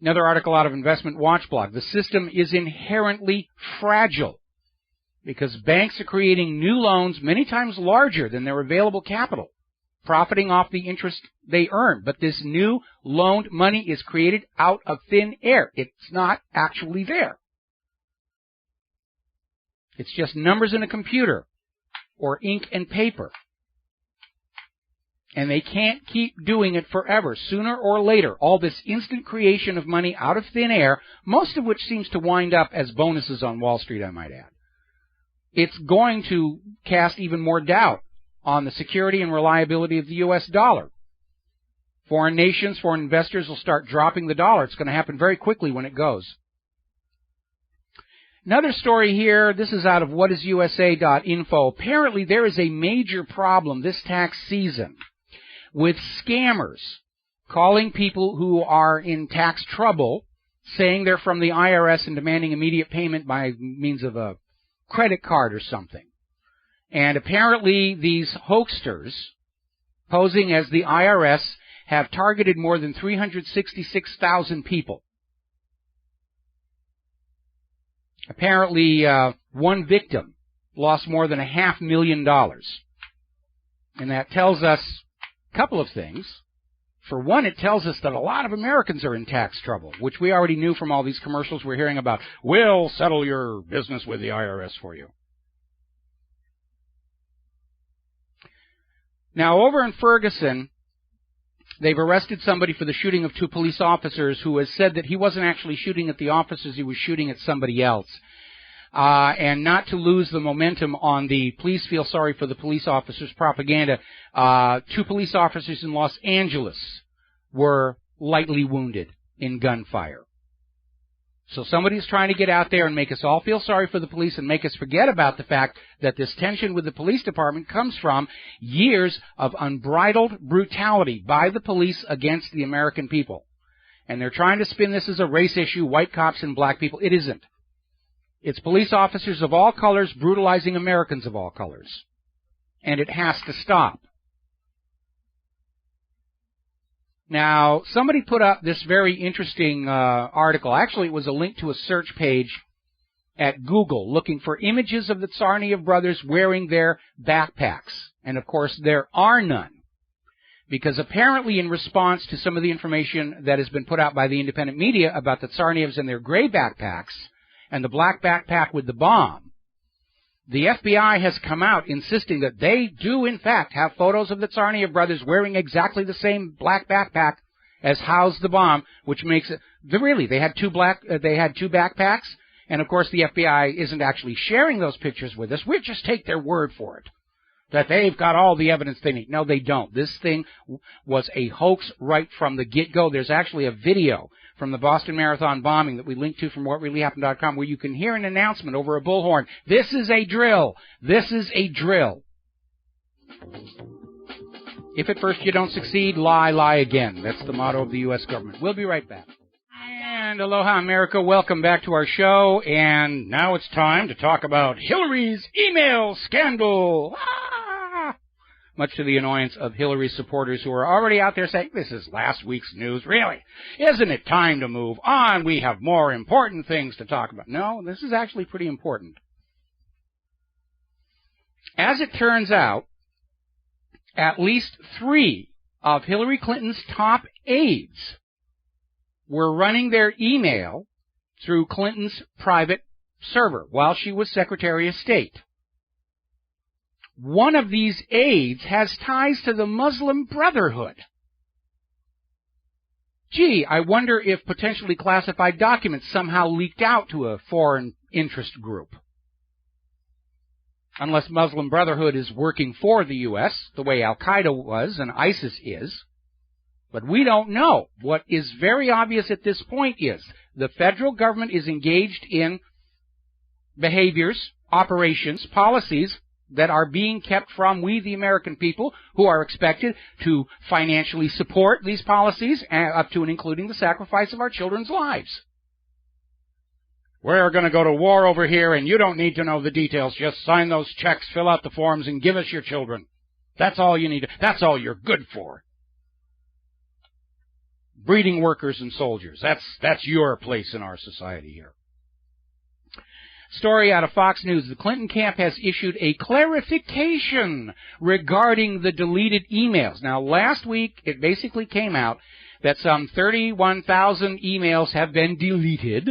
Another article out of Investment Watch blog. The system is inherently fragile because banks are creating new loans many times larger than their available capital, profiting off the interest they earn. But this new loaned money is created out of thin air. It's not actually there. It's just numbers in a computer or ink and paper. And they can't keep doing it forever. Sooner or later, all this instant creation of money out of thin air, most of which seems to wind up as bonuses on Wall Street, I might add, it's going to cast even more doubt on the security and reliability of the U.S. dollar. Foreign nations, foreign investors will start dropping the dollar. It's going to happen very quickly when it goes. Another story here, this is out of whatisyusa.info. Apparently there is a major problem this tax season with scammers calling people who are in tax trouble, saying they're from the IRS and demanding immediate payment by means of a credit card or something. And apparently these hoaxsters, posing as the IRS, have targeted more than 366,000 people. Apparently, one victim lost more than $500,000. And that tells us a couple of things. For one, it tells us that a lot of Americans are in tax trouble, which we already knew from all these commercials we're hearing about. We'll settle your business with the IRS for you. Now, over in Ferguson, they've arrested somebody for the shooting of 2 police officers who has said that he wasn't actually shooting at the officers, he was shooting at somebody else. and not to lose the momentum on the please feel sorry for the police officers propaganda, 2 police officers in Los Angeles were lightly wounded in gunfire. So somebody's trying to get out there and make us all feel sorry for the police and make us forget about the fact that this tension with the police department comes from years of unbridled brutality by the police against the American people. And they're trying to spin this as a race issue, white cops and black people. It isn't. It's police officers of all colors brutalizing Americans of all colors. And it has to stop. Now, somebody put up this very interesting article. Actually, it was a link to a search page at Google looking for images of the Tsarnaev brothers wearing their backpacks. And, of course, there are none. Because apparently in response to some of the information that has been put out by the independent media about the Tsarnaevs and their gray backpacks and the black backpack with the bomb, the FBI has come out insisting that they do, in fact, have photos of the Tsarnaev brothers wearing exactly the same black backpack as housed the bomb, which makes it really they had two backpacks, and of course the FBI isn't actually sharing those pictures with us. We just take their word for it that they've got all the evidence they need. No, they don't. This thing was a hoax right from the get-go. There's actually a video from the Boston Marathon bombing that we linked to from whatreallyhappened.com where you can hear an announcement over a bullhorn. This is a drill. This is a drill. If at first you don't succeed, lie, lie again. That's the motto of the U.S. government. We'll be right back. And aloha, America. Welcome back to our show. And now it's time to talk about Hillary's email scandal. Much to the annoyance of Hillary's supporters who are already out there saying, this is last week's news. Really? Isn't it time to move on? We have more important things to talk about. No, this is actually pretty important. As it turns out, at least 3 of Hillary Clinton's top aides were running their email through Clinton's private server while she was Secretary of State. One of these aides has ties to the Muslim Brotherhood. Gee, I wonder if potentially classified documents somehow leaked out to a foreign interest group. Unless Muslim Brotherhood is working for the U.S., the way Al-Qaeda was and ISIS is. But we don't know. What is very obvious at this point is the federal government is engaged in behaviors, operations, policies that are being kept from we, the American people, who are expected to financially support these policies, up to and including the sacrifice of our children's lives. We're going to go to war over here, and you don't need to know the details. Just sign those checks, fill out the forms, and give us your children. That's all you need. That's all you're good for. Breeding workers and soldiers. That's your place in our society here. Story out of Fox News. The Clinton camp has issued a clarification regarding the deleted emails. Now, last week, it basically came out that some 31,000 emails have been deleted.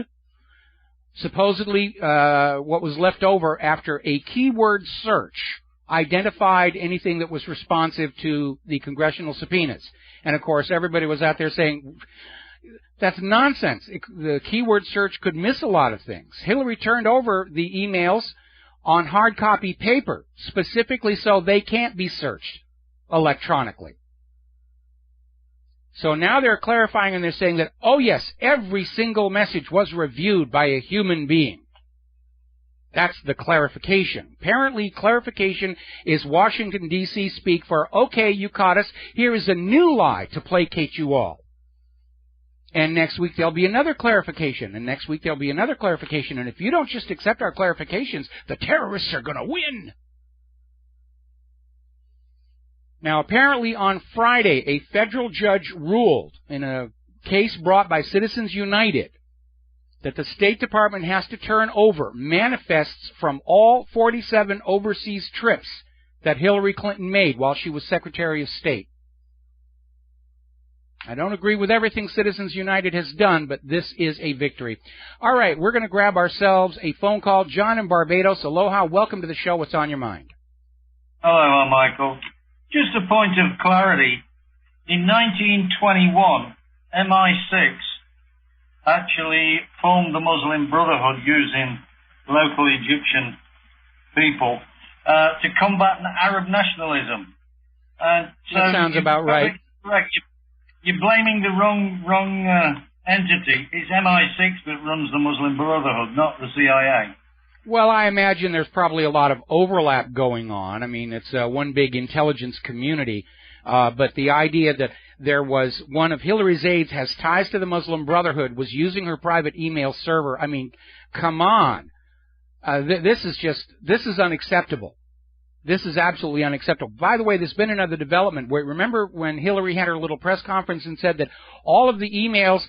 Supposedly, what was left over after a keyword search identified anything that was responsive to the congressional subpoenas. And, of course, everybody was out there saying, that's nonsense. The keyword search could miss a lot of things. Hillary turned over the emails on hard copy paper, specifically so they can't be searched electronically. So now they're clarifying and they're saying that, oh yes, every single message was reviewed by a human being. That's the clarification. Apparently, clarification is Washington, D.C. speak for, okay, you caught us. Here is a new lie to placate you all. And next week there'll be another clarification. And next week there'll be another clarification. And if you don't just accept our clarifications, the terrorists are going to win. Now, apparently on Friday, a federal judge ruled in a case brought by Citizens United that the State Department has to turn over manifests from all 47 overseas trips that Hillary Clinton made while she was Secretary of State. I don't agree with everything Citizens United has done, but this is a victory. All right, we're going to grab ourselves a phone call. John in Barbados, aloha, welcome to the show. What's on your mind? Hello, Michael. Just a point of clarity. In 1921, MI6 actually formed the Muslim Brotherhood using local Egyptian people to combat Arab nationalism. And so that sounds about right. Correct. You're blaming the wrong entity. It's MI6 that runs the Muslim Brotherhood, not the CIA. Well, I imagine there's probably a lot of overlap going on. I mean, it's one big intelligence community. But the idea that there was one of Hillary's aides has ties to the Muslim Brotherhood, was using her private email server. I mean, come on. This is unacceptable. This is absolutely unacceptable. By the way, there's been another development. Remember when Hillary had her little press conference and said that all of the emails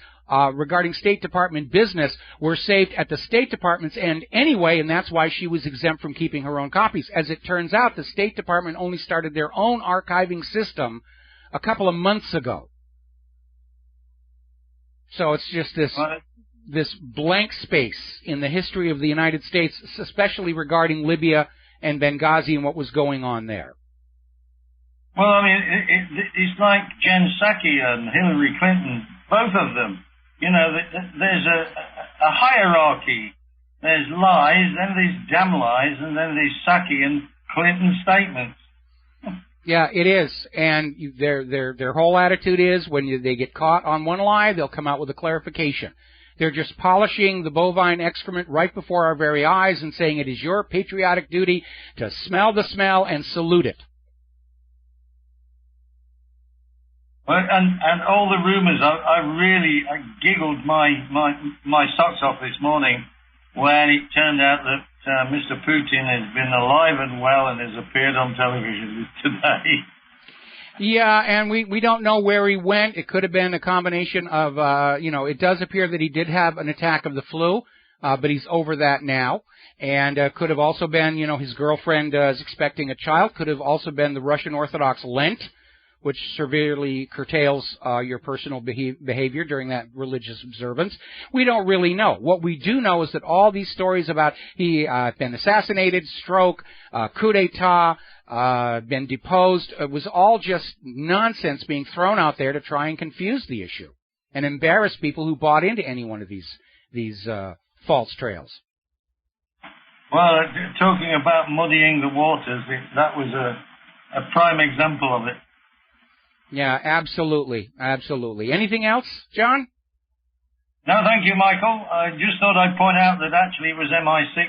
regarding State Department business were saved at the State Department's end anyway, and that's why she was exempt from keeping her own copies. As it turns out, the State Department only started their own archiving system a couple of months ago. So it's just this blank space in the history of the United States, especially regarding Libya and Benghazi and what was going on there. Well, I mean, it's like Jen Psaki and Hillary Clinton, both of them. You know, there's a hierarchy. There's lies, then there's damn lies, and then there's Psaki and Clinton statements. Yeah, it is. And their whole attitude is when they get caught on one lie, they'll come out with a clarification. They're just polishing the bovine excrement right before our very eyes and saying it is your patriotic duty to smell the smell and salute it. And all the rumors, I giggled my socks off this morning when it turned out that Mr. Putin has been alive and well and has appeared on television today. Yeah, and we don't know where he went. It could have been a combination of, it does appear that he did have an attack of the flu, but he's over that now. And could have also been, his girlfriend is expecting a child. Could have also been the Russian Orthodox Lent, which severely curtails your personal behavior during that religious observance. We don't really know. What we do know is that all these stories about he been assassinated, stroke, coup d'etat, been deposed, it was all just nonsense being thrown out there to try and confuse the issue and embarrass people who bought into any one of these false trails. Well, talking about muddying the waters, that was a prime example of it. Yeah, absolutely. Absolutely. Anything else, John? No, thank you, Michael. I just thought I'd point out that actually it was MI6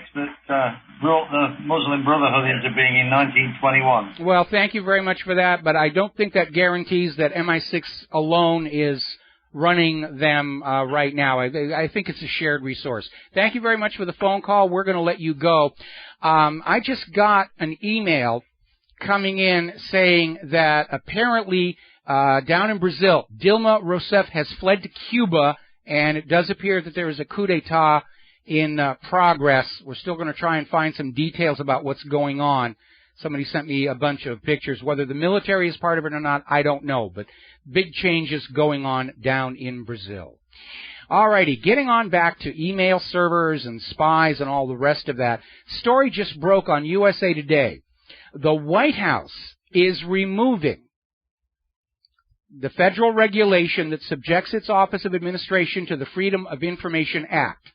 that brought the Muslim Brotherhood into being in 1921. Well, thank you very much for that, but I don't think that guarantees that MI6 alone is running them right now. I think it's a shared resource. Thank you very much for the phone call. We're going to let you go. I just got an email coming in saying that apparently down in Brazil, Dilma Rousseff has fled to Cuba, and it does appear that there is a coup d'etat in progress. We're still going to try and find some details about what's going on. Somebody sent me a bunch of pictures. Whether the military is part of it or not, I don't know, but big changes going on down in Brazil. Alrighty, getting on back to email servers and spies and all the rest of that. Story just broke on USA Today. The White House is removing the federal regulation that subjects its Office of Administration to the Freedom of Information Act.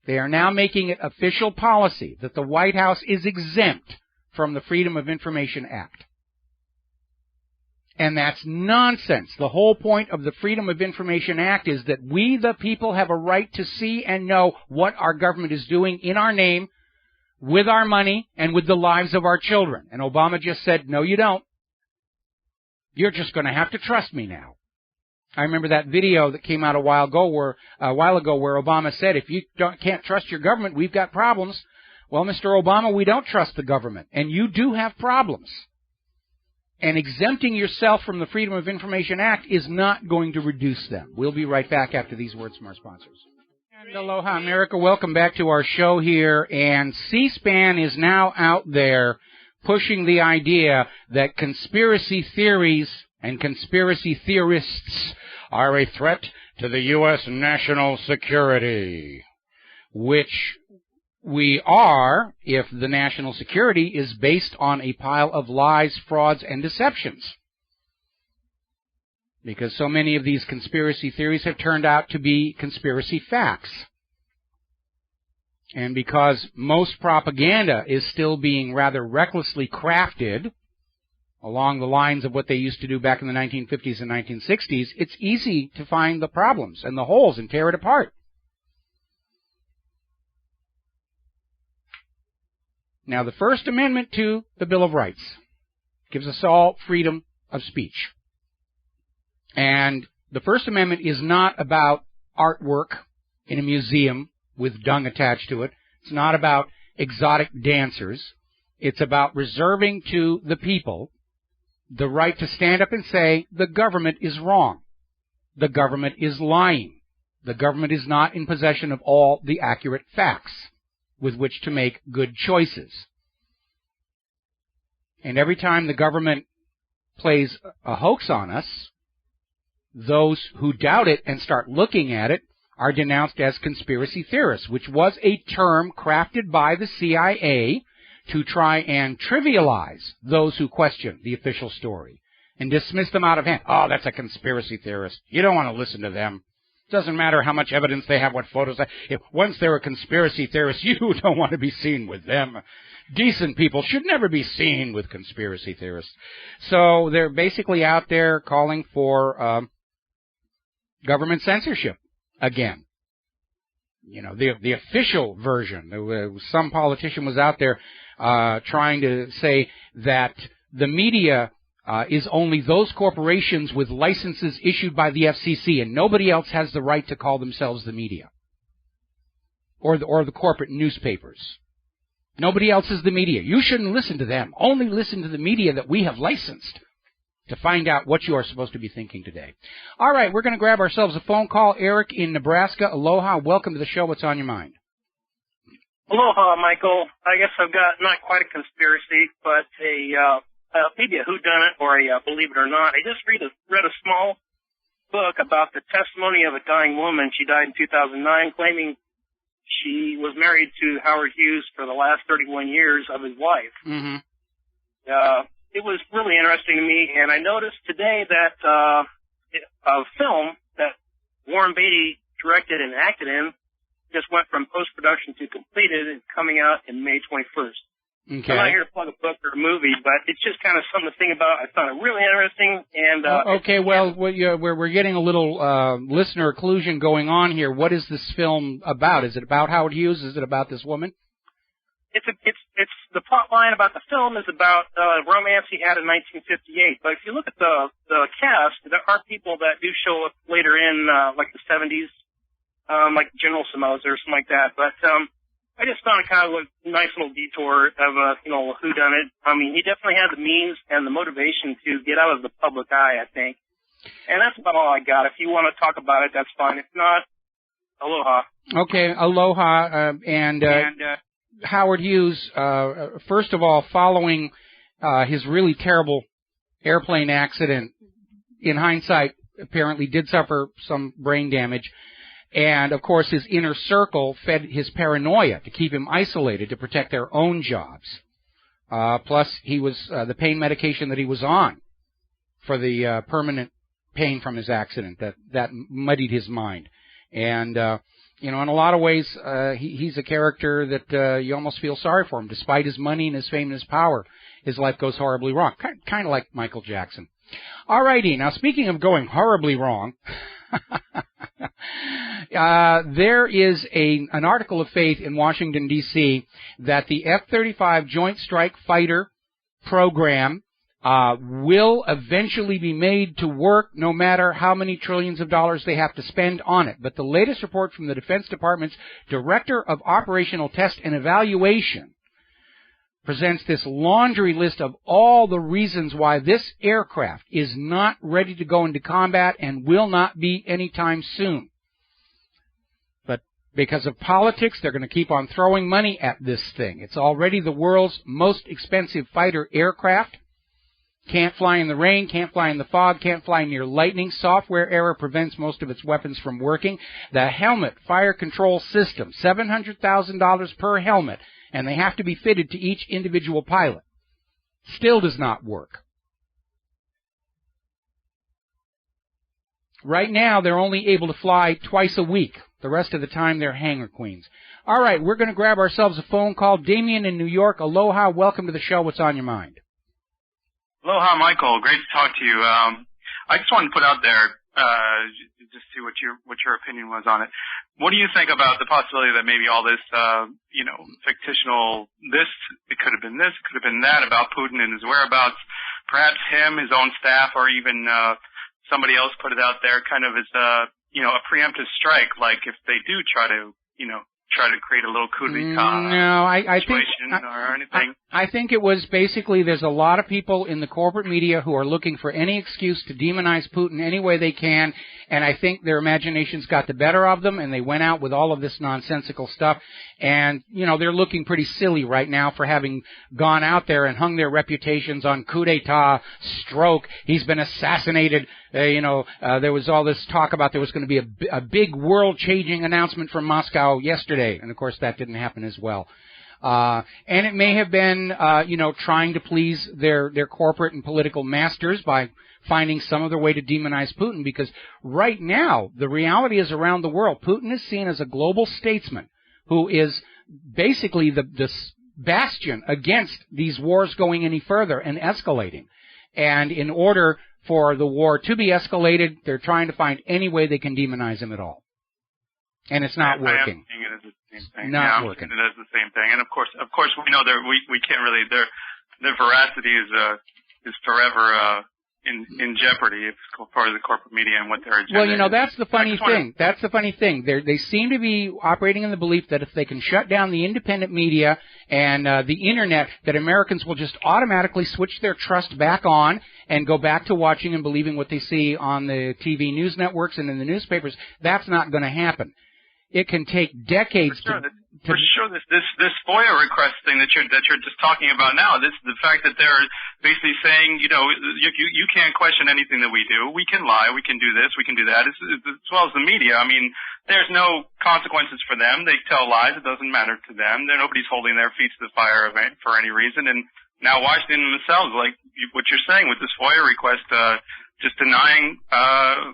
They are now making it official policy that the White House is exempt from the Freedom of Information Act. And that's nonsense. The whole point of the Freedom of Information Act is that we, the people, have a right to see and know what our government is doing in our name, with our money, and with the lives of our children. And Obama just said, no, you don't. You're just going to have to trust me now. I remember that video that came out a while ago where Obama said, if you can't trust your government, we've got problems. Well, Mr. Obama, we don't trust the government, and you do have problems. And exempting yourself from the Freedom of Information Act is not going to reduce them. We'll be right back after these words from our sponsors. And aloha, America. Welcome back to our show here. And C-SPAN is now out there pushing the idea that conspiracy theories and conspiracy theorists are a threat to the U.S. national security, which we are if the national security is based on a pile of lies, frauds, and deceptions. Because so many of these conspiracy theories have turned out to be conspiracy facts. And because most propaganda is still being rather recklessly crafted along the lines of what they used to do back in the 1950s and 1960s, it's easy to find the problems and the holes and tear it apart. Now, the First Amendment to the Bill of Rights gives us all freedom of speech. And the First Amendment is not about artwork in a museum with dung attached to it. It's not about exotic dancers. It's about reserving to the people the right to stand up and say, the government is wrong. The government is lying. The government is not in possession of all the accurate facts with which to make good choices. And every time the government plays a hoax on us, those who doubt it and start looking at it are denounced as conspiracy theorists, which was a term crafted by the CIA to try and trivialize those who question the official story and dismiss them out of hand. Oh, that's a conspiracy theorist. You don't want to listen to them. It doesn't matter how much evidence they have, what photos they have. Once they're a conspiracy theorist, you don't want to be seen with them. Decent people should never be seen with conspiracy theorists. So they're basically out there calling for government censorship again. You know, the official version. Some politician was out there trying to say that the media is only those corporations with licenses issued by the FCC, and nobody else has the right to call themselves the media or the corporate newspapers. Nobody else is the media. You shouldn't listen to them. Only listen to the media that we have licensed to find out what you are supposed to be thinking today. All right, we're going to grab ourselves a phone call. Eric in Nebraska. Aloha. Welcome to the show. What's on your mind? Aloha, Michael. I guess I've got not quite a conspiracy, but maybe a whodunit or a believe it or not. I just read a small book about the testimony of a dying woman. She died in 2009, claiming she was married to Howard Hughes for the last 31 years of his life. Mm-hmm. It was really interesting to me, and I noticed today that a film that Warren Beatty directed and acted in just went from post-production to completed and coming out in May 21st. Okay. I'm not here to plug a book or a movie, but it's just kind of something to think about. I found it really interesting. And okay, well, we're getting a little listener occlusion going on here. What is this film about? Is it about Howard Hughes? Is it about this woman? It's the plot line about the film is about romance he had in 1958. But if you look at the cast, there are people that do show up later in like the 70s, like General Samoza or something like that. But I just found it kind of a nice little detour of a whodunit. I mean, he definitely had the means and the motivation to get out of the public eye, I think. And that's about all I got. If you want to talk about it, that's fine. If not, aloha. Okay, aloha. Howard Hughes, first of all, following his really terrible airplane accident, in hindsight, apparently did suffer some brain damage. And, of course, his inner circle fed his paranoia to keep him isolated to protect their own jobs. Plus, he was the pain medication that he was on for the permanent pain from his accident that muddied his mind. And, in a lot of ways, he's a character that you almost feel sorry for him. Despite his money and his fame and his power, his life goes horribly wrong. Kind of like Michael Jackson. All righty. Now, speaking of going horribly wrong, there is an article of faith in Washington, D.C. that the F-35 Joint Strike Fighter program will eventually be made to work no matter how many trillions of dollars they have to spend on it. But the latest report from the Defense Department's Director of Operational Test and Evaluation presents this laundry list of all the reasons why this aircraft is not ready to go into combat and will not be anytime soon. But because of politics, they're going to keep on throwing money at this thing. It's already the world's most expensive fighter aircraft. Can't fly in the rain, can't fly in the fog, can't fly near lightning. Software error prevents most of its weapons from working. The helmet fire control system, $700,000 per helmet, and they have to be fitted to each individual pilot. Still does not work. Right now, they're only able to fly twice a week. The rest of the time, they're hangar queens. All right, we're going to grab ourselves a phone call. Damien in New York, aloha. Welcome to the show. What's on your mind? Aloha, Michael. Great to talk to you. I just wanted to put out there, just see what your opinion was on it. What do you think about the possibility that maybe all this, fictional, it could have been this, it could have been that about Putin and his whereabouts, perhaps him, his own staff, or even, somebody else put it out there kind of as a preemptive strike, like if they do try to create a little coup d'etat situation or anything. I think it was basically there's a lot of people in the corporate media who are looking for any excuse to demonize Putin any way they can, and I think their imaginations got the better of them, and they went out with all of this nonsensical stuff. And, they're looking pretty silly right now for having gone out there and hung their reputations on coup d'etat, stroke, he's been assassinated. There was all this talk about there was going to be a big world-changing announcement from Moscow yesterday, and of course that didn't happen as well. And it may have been, trying to please their corporate and political masters by finding some other way to demonize Putin, because right now, the reality is around the world, Putin is seen as a global statesman who is basically the bastion against these wars going any further and escalating. And in order for the war to be escalated, they're trying to find any way they can demonize him at all. And it's not working. I am seeing it as the same thing. Not working. I'm seeing it as the same thing. And of course, we know we can't really, their veracity is forever, in jeopardy. It's part of the corporate media and what their agenda is. Well, that's the funny thing. That's the funny thing. They seem to be operating in the belief that if they can shut down the independent media and the internet, that Americans will just automatically switch their trust back on and go back to watching and believing what they see on the TV news networks and in the newspapers. That's not going to happen. It can take decades For sure, this FOIA request thing that you're just talking about now, the fact that they're basically saying, you can't question anything that we do. We can lie, we can do this, we can do that, as well as the media. I mean, there's no consequences for them. They tell lies, it doesn't matter to them. Nobody's holding their feet to the fire for any reason. And now Washington themselves, like what you're saying with this FOIA request, just denying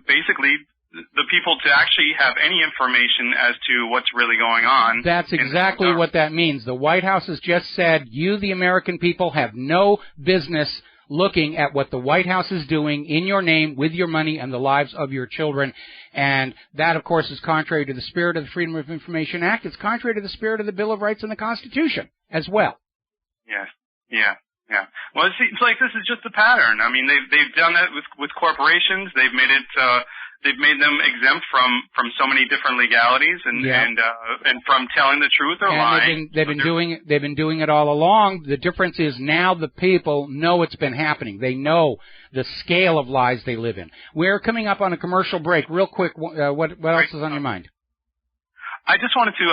basically the people to actually have any information as to what's really going on. That's exactly what that means. The White House has just said, you, the American people, have no business looking at what the White House is doing in your name, with your money, and the lives of your children. And that, of course, is contrary to the spirit of the Freedom of Information Act. It's contrary to the spirit of the Bill of Rights and the Constitution as well. Yes. Yeah. Well, it seems like this is just a pattern. I mean, they've done that with corporations. They've made it. They've made them exempt from so many different legalities and from telling the truth or lying. They've been doing it all along. The difference is now the people know it's been happening. They know the scale of lies they live in. We're coming up on a commercial break. Real quick, what else is on your mind? I just wanted to,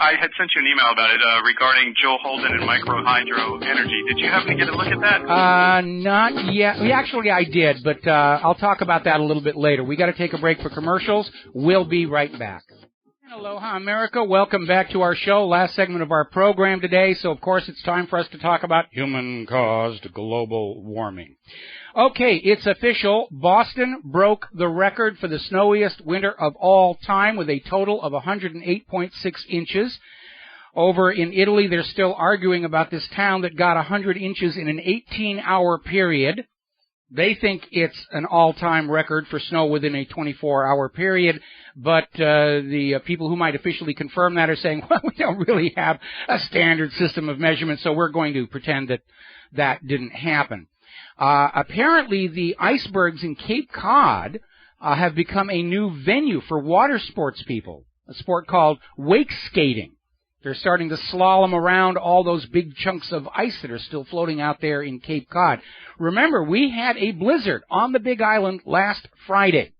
I had sent you an email about it regarding Joe Holden and micro hydro energy. Did you happen to get a look at that? Not yet. Actually, I did, but I'll talk about that a little bit later. We got to take a break for commercials. We'll be right back. Aloha, America. Welcome back to our show. Last segment of our program today. So, of course, it's time for us to talk about human-caused global warming. Okay, it's official. Boston broke the record for the snowiest winter of all time with a total of 108.6 inches. Over in Italy, they're still arguing about this town that got 100 inches in an 18-hour period. They think it's an all-time record for snow within a 24-hour period, but the people who might officially confirm that are saying, well, we don't really have a standard system of measurement, so we're going to pretend that that didn't happen. Apparently, the icebergs in Cape Cod have become a new venue for water sports people, a sport called wake skating. They're starting to slalom around all those big chunks of ice that are still floating out there in Cape Cod. Remember, we had a blizzard on the Big Island last Friday.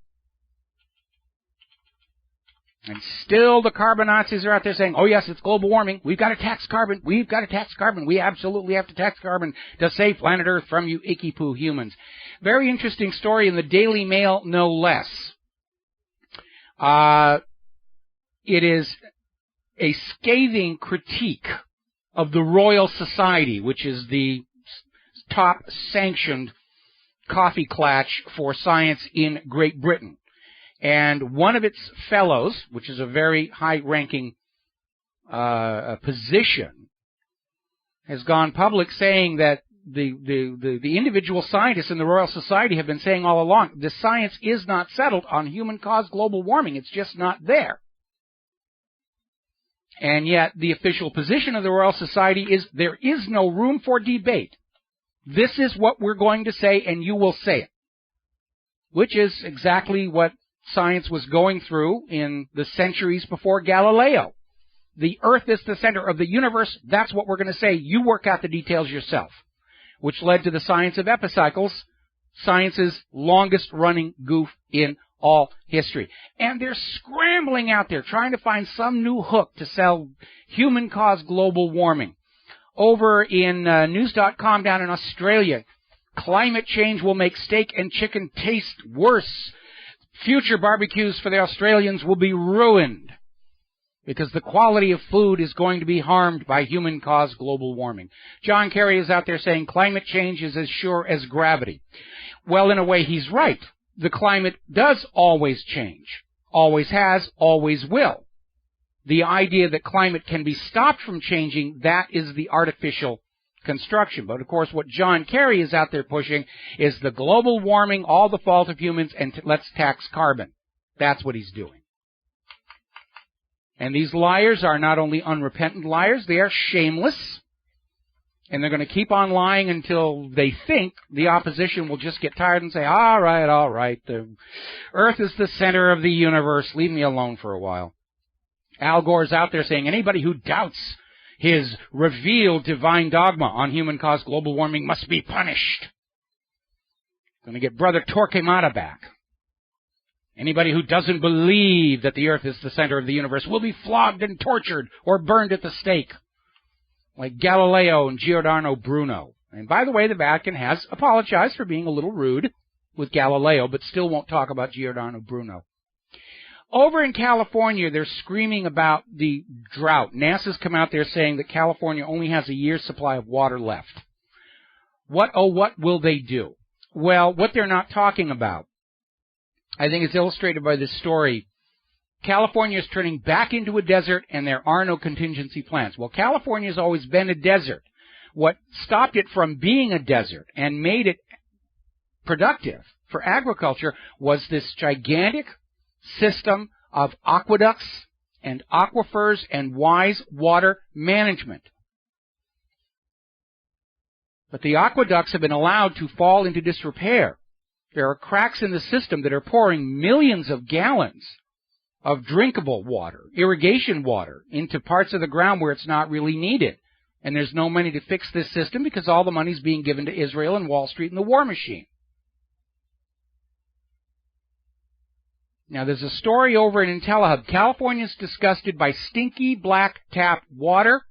And still the carbon Nazis are out there saying, oh, yes, it's global warming. We've got to tax carbon. We've got to tax carbon. We absolutely have to tax carbon to save planet Earth from you icky poo humans. Very interesting story in the Daily Mail, no less. It is a scathing critique of the Royal Society, which is the top sanctioned coffee clatch for science in Great Britain. And one of its fellows, which is a very high-ranking position, has gone public saying that the individual scientists in the Royal Society have been saying all along, the science is not settled on human-caused global warming. It's just not there. And yet the official position of the Royal Society is there is no room for debate. This is what we're going to say, and you will say it, which is exactly what science was going through in the centuries before Galileo. The Earth is the center of the universe. That's what we're going to say. You work out the details yourself, which led to the science of epicycles, science's longest-running goof in all history. And they're scrambling out there trying to find some new hook to sell human-caused global warming. Over in news.com down in Australia, climate change will make steak and chicken taste worse. Future barbecues for the Australians will be ruined because the quality of food is going to be harmed by human-caused global warming. John Kerry is out there saying climate change is as sure as gravity. Well, in a way, he's right. The climate does always change, always has, always will. The idea that climate can be stopped from changing, that is the artificial construction. But, of course, what John Kerry is out there pushing is the global warming, all the fault of humans, and let's tax carbon. That's what he's doing. And these liars are not only unrepentant liars, they are shameless. And they're going to keep on lying until they think the opposition will just get tired and say, all right, the Earth is the center of the universe. Leave me alone for a while. Al Gore's out there saying anybody who doubts his revealed divine dogma on human-caused global warming must be punished. Going to get Brother Torquemada back. Anybody who doesn't believe that the Earth is the center of the universe will be flogged and tortured or burned at the stake, like Galileo and Giordano Bruno. And by the way, the Vatican has apologized for being a little rude with Galileo, but still won't talk about Giordano Bruno. Over in California, they're screaming about the drought. NASA's come out there saying that California only has a year's supply of water left. What will they do? Well, what they're not talking about, I think it's illustrated by this story. California is turning back into a desert, and there are no contingency plans. Well, California has always been a desert. What stopped it from being a desert and made it productive for agriculture was this gigantic system of aqueducts and aquifers and wise water management. But the aqueducts have been allowed to fall into disrepair. There are cracks in the system that are pouring millions of gallons of drinkable water, irrigation water, into parts of the ground where it's not really needed. And there's no money to fix this system because all the money's being given to Israel and Wall Street and the war machine. Now, there's a story over in IntelliHub. California's disgusted by stinky black tap water.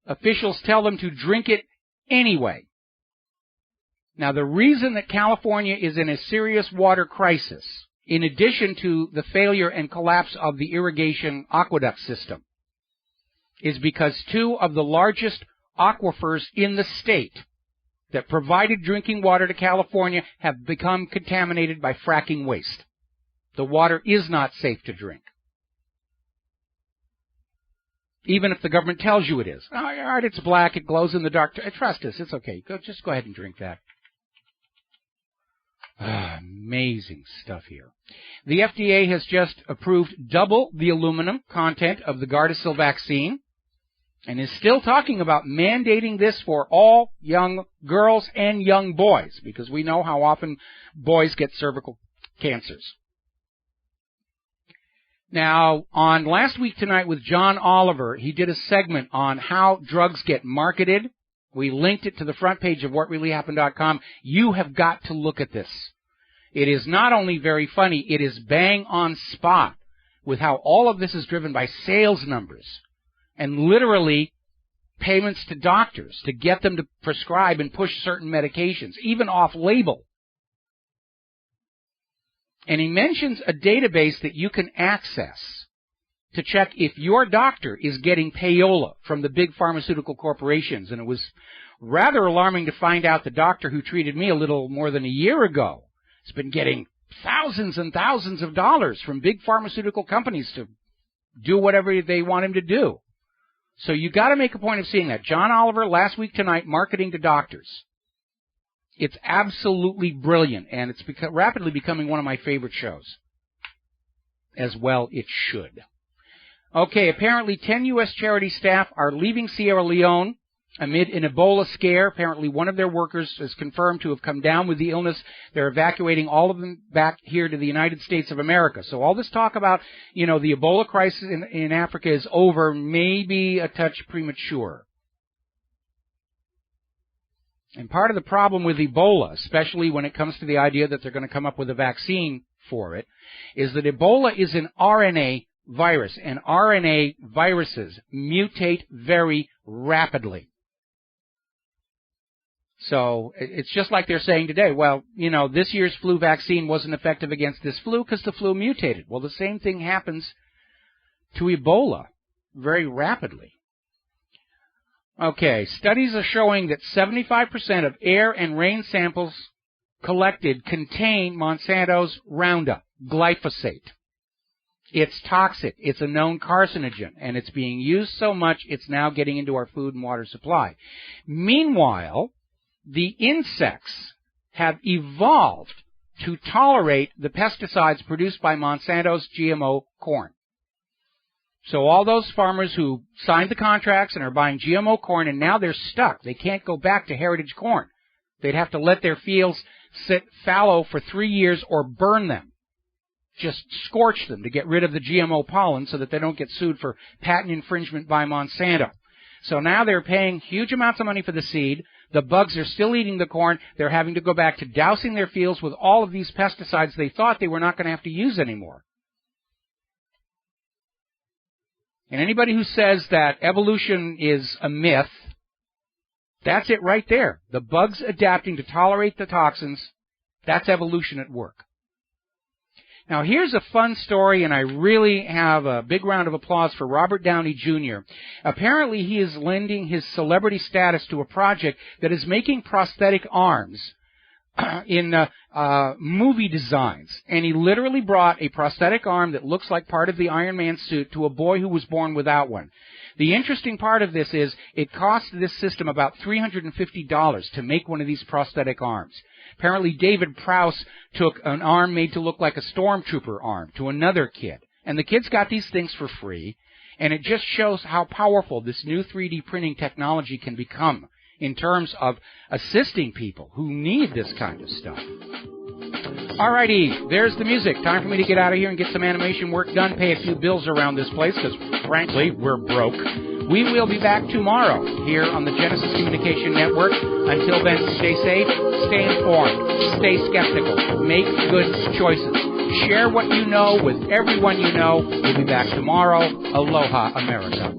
Officials tell them to drink it anyway. Now, the reason that California is in a serious water crisis, in addition to the failure and collapse of the irrigation aqueduct system, is because two of the largest aquifers in the state that provided drinking water to California have become contaminated by fracking waste. The water is not safe to drink. Even if the government tells you it is. Oh, all right, it's black, it glows in the dark. Trust us, it's okay. Just go ahead and drink that. Amazing stuff here. The FDA has just approved double the aluminum content of the Gardasil vaccine and is still talking about mandating this for all young girls and young boys, because we know how often boys get cervical cancers. Now, on Last Week Tonight with John Oliver, he did a segment on how drugs get marketed. We linked it to the front page of whatreallyhappened.com. You have got to look at this. It is not only very funny, it is bang on spot with how all of this is driven by sales numbers and literally payments to doctors to get them to prescribe and push certain medications, even off-label. And he mentions a database that you can access to check if your doctor is getting payola from the big pharmaceutical corporations. And it was rather alarming to find out the doctor who treated me a little more than a year ago has been getting thousands and thousands of dollars from big pharmaceutical companies to do whatever they want him to do. So you got to make a point of seeing that. John Oliver, Last Week Tonight, Marketing to Doctors. It's absolutely brilliant, and it's rapidly becoming one of my favorite shows. As well it should. Okay, apparently 10 U.S. charity staff are leaving Sierra Leone amid an Ebola scare. Apparently one of their workers is confirmed to have come down with the illness. They're evacuating all of them back here to the United States of America. So all this talk about, the Ebola crisis in Africa is over, maybe a touch premature. And part of the problem with Ebola, especially when it comes to the idea that they're going to come up with a vaccine for it, is that Ebola is an RNA virus, and RNA viruses mutate very rapidly. So it's just like they're saying today, well, this year's flu vaccine wasn't effective against this flu because the flu mutated. Well, the same thing happens to Ebola very rapidly. Okay, studies are showing that 75% of air and rain samples collected contain Monsanto's Roundup, glyphosate. It's toxic. It's a known carcinogen, and it's being used so much it's now getting into our food and water supply. Meanwhile, the insects have evolved to tolerate the pesticides produced by Monsanto's GMO corn. So all those farmers who signed the contracts and are buying GMO corn, and now they're stuck. They can't go back to heritage corn. They'd have to let their fields sit fallow for 3 years or burn them. Just scorch them to get rid of the GMO pollen so that they don't get sued for patent infringement by Monsanto. So now they're paying huge amounts of money for the seed. The bugs are still eating the corn. They're having to go back to dousing their fields with all of these pesticides they thought they were not going to have to use anymore. And anybody who says that evolution is a myth, that's it right there. The bugs adapting to tolerate the toxins, that's evolution at work. Now, here's a fun story, and I really have a big round of applause for Robert Downey Jr. Apparently, he is lending his celebrity status to a project that is making prosthetic arms in movie designs. And he literally brought a prosthetic arm that looks like part of the Iron Man suit to a boy who was born without one. The interesting part of this is it cost this system about $350 to make one of these prosthetic arms. Apparently, David Prowse took an arm made to look like a stormtrooper arm to another kid. And the kids got these things for free. And it just shows how powerful this new 3D printing technology can become in terms of assisting people who need this kind of stuff. Alrighty, there's the music. Time for me to get out of here and get some animation work done, pay a few bills around this place, because frankly, we're broke. We will be back tomorrow here on the Genesis Communication Network. Until then, stay safe, stay informed, stay skeptical, make good choices. Share what you know with everyone you know. We'll be back tomorrow. Aloha, America.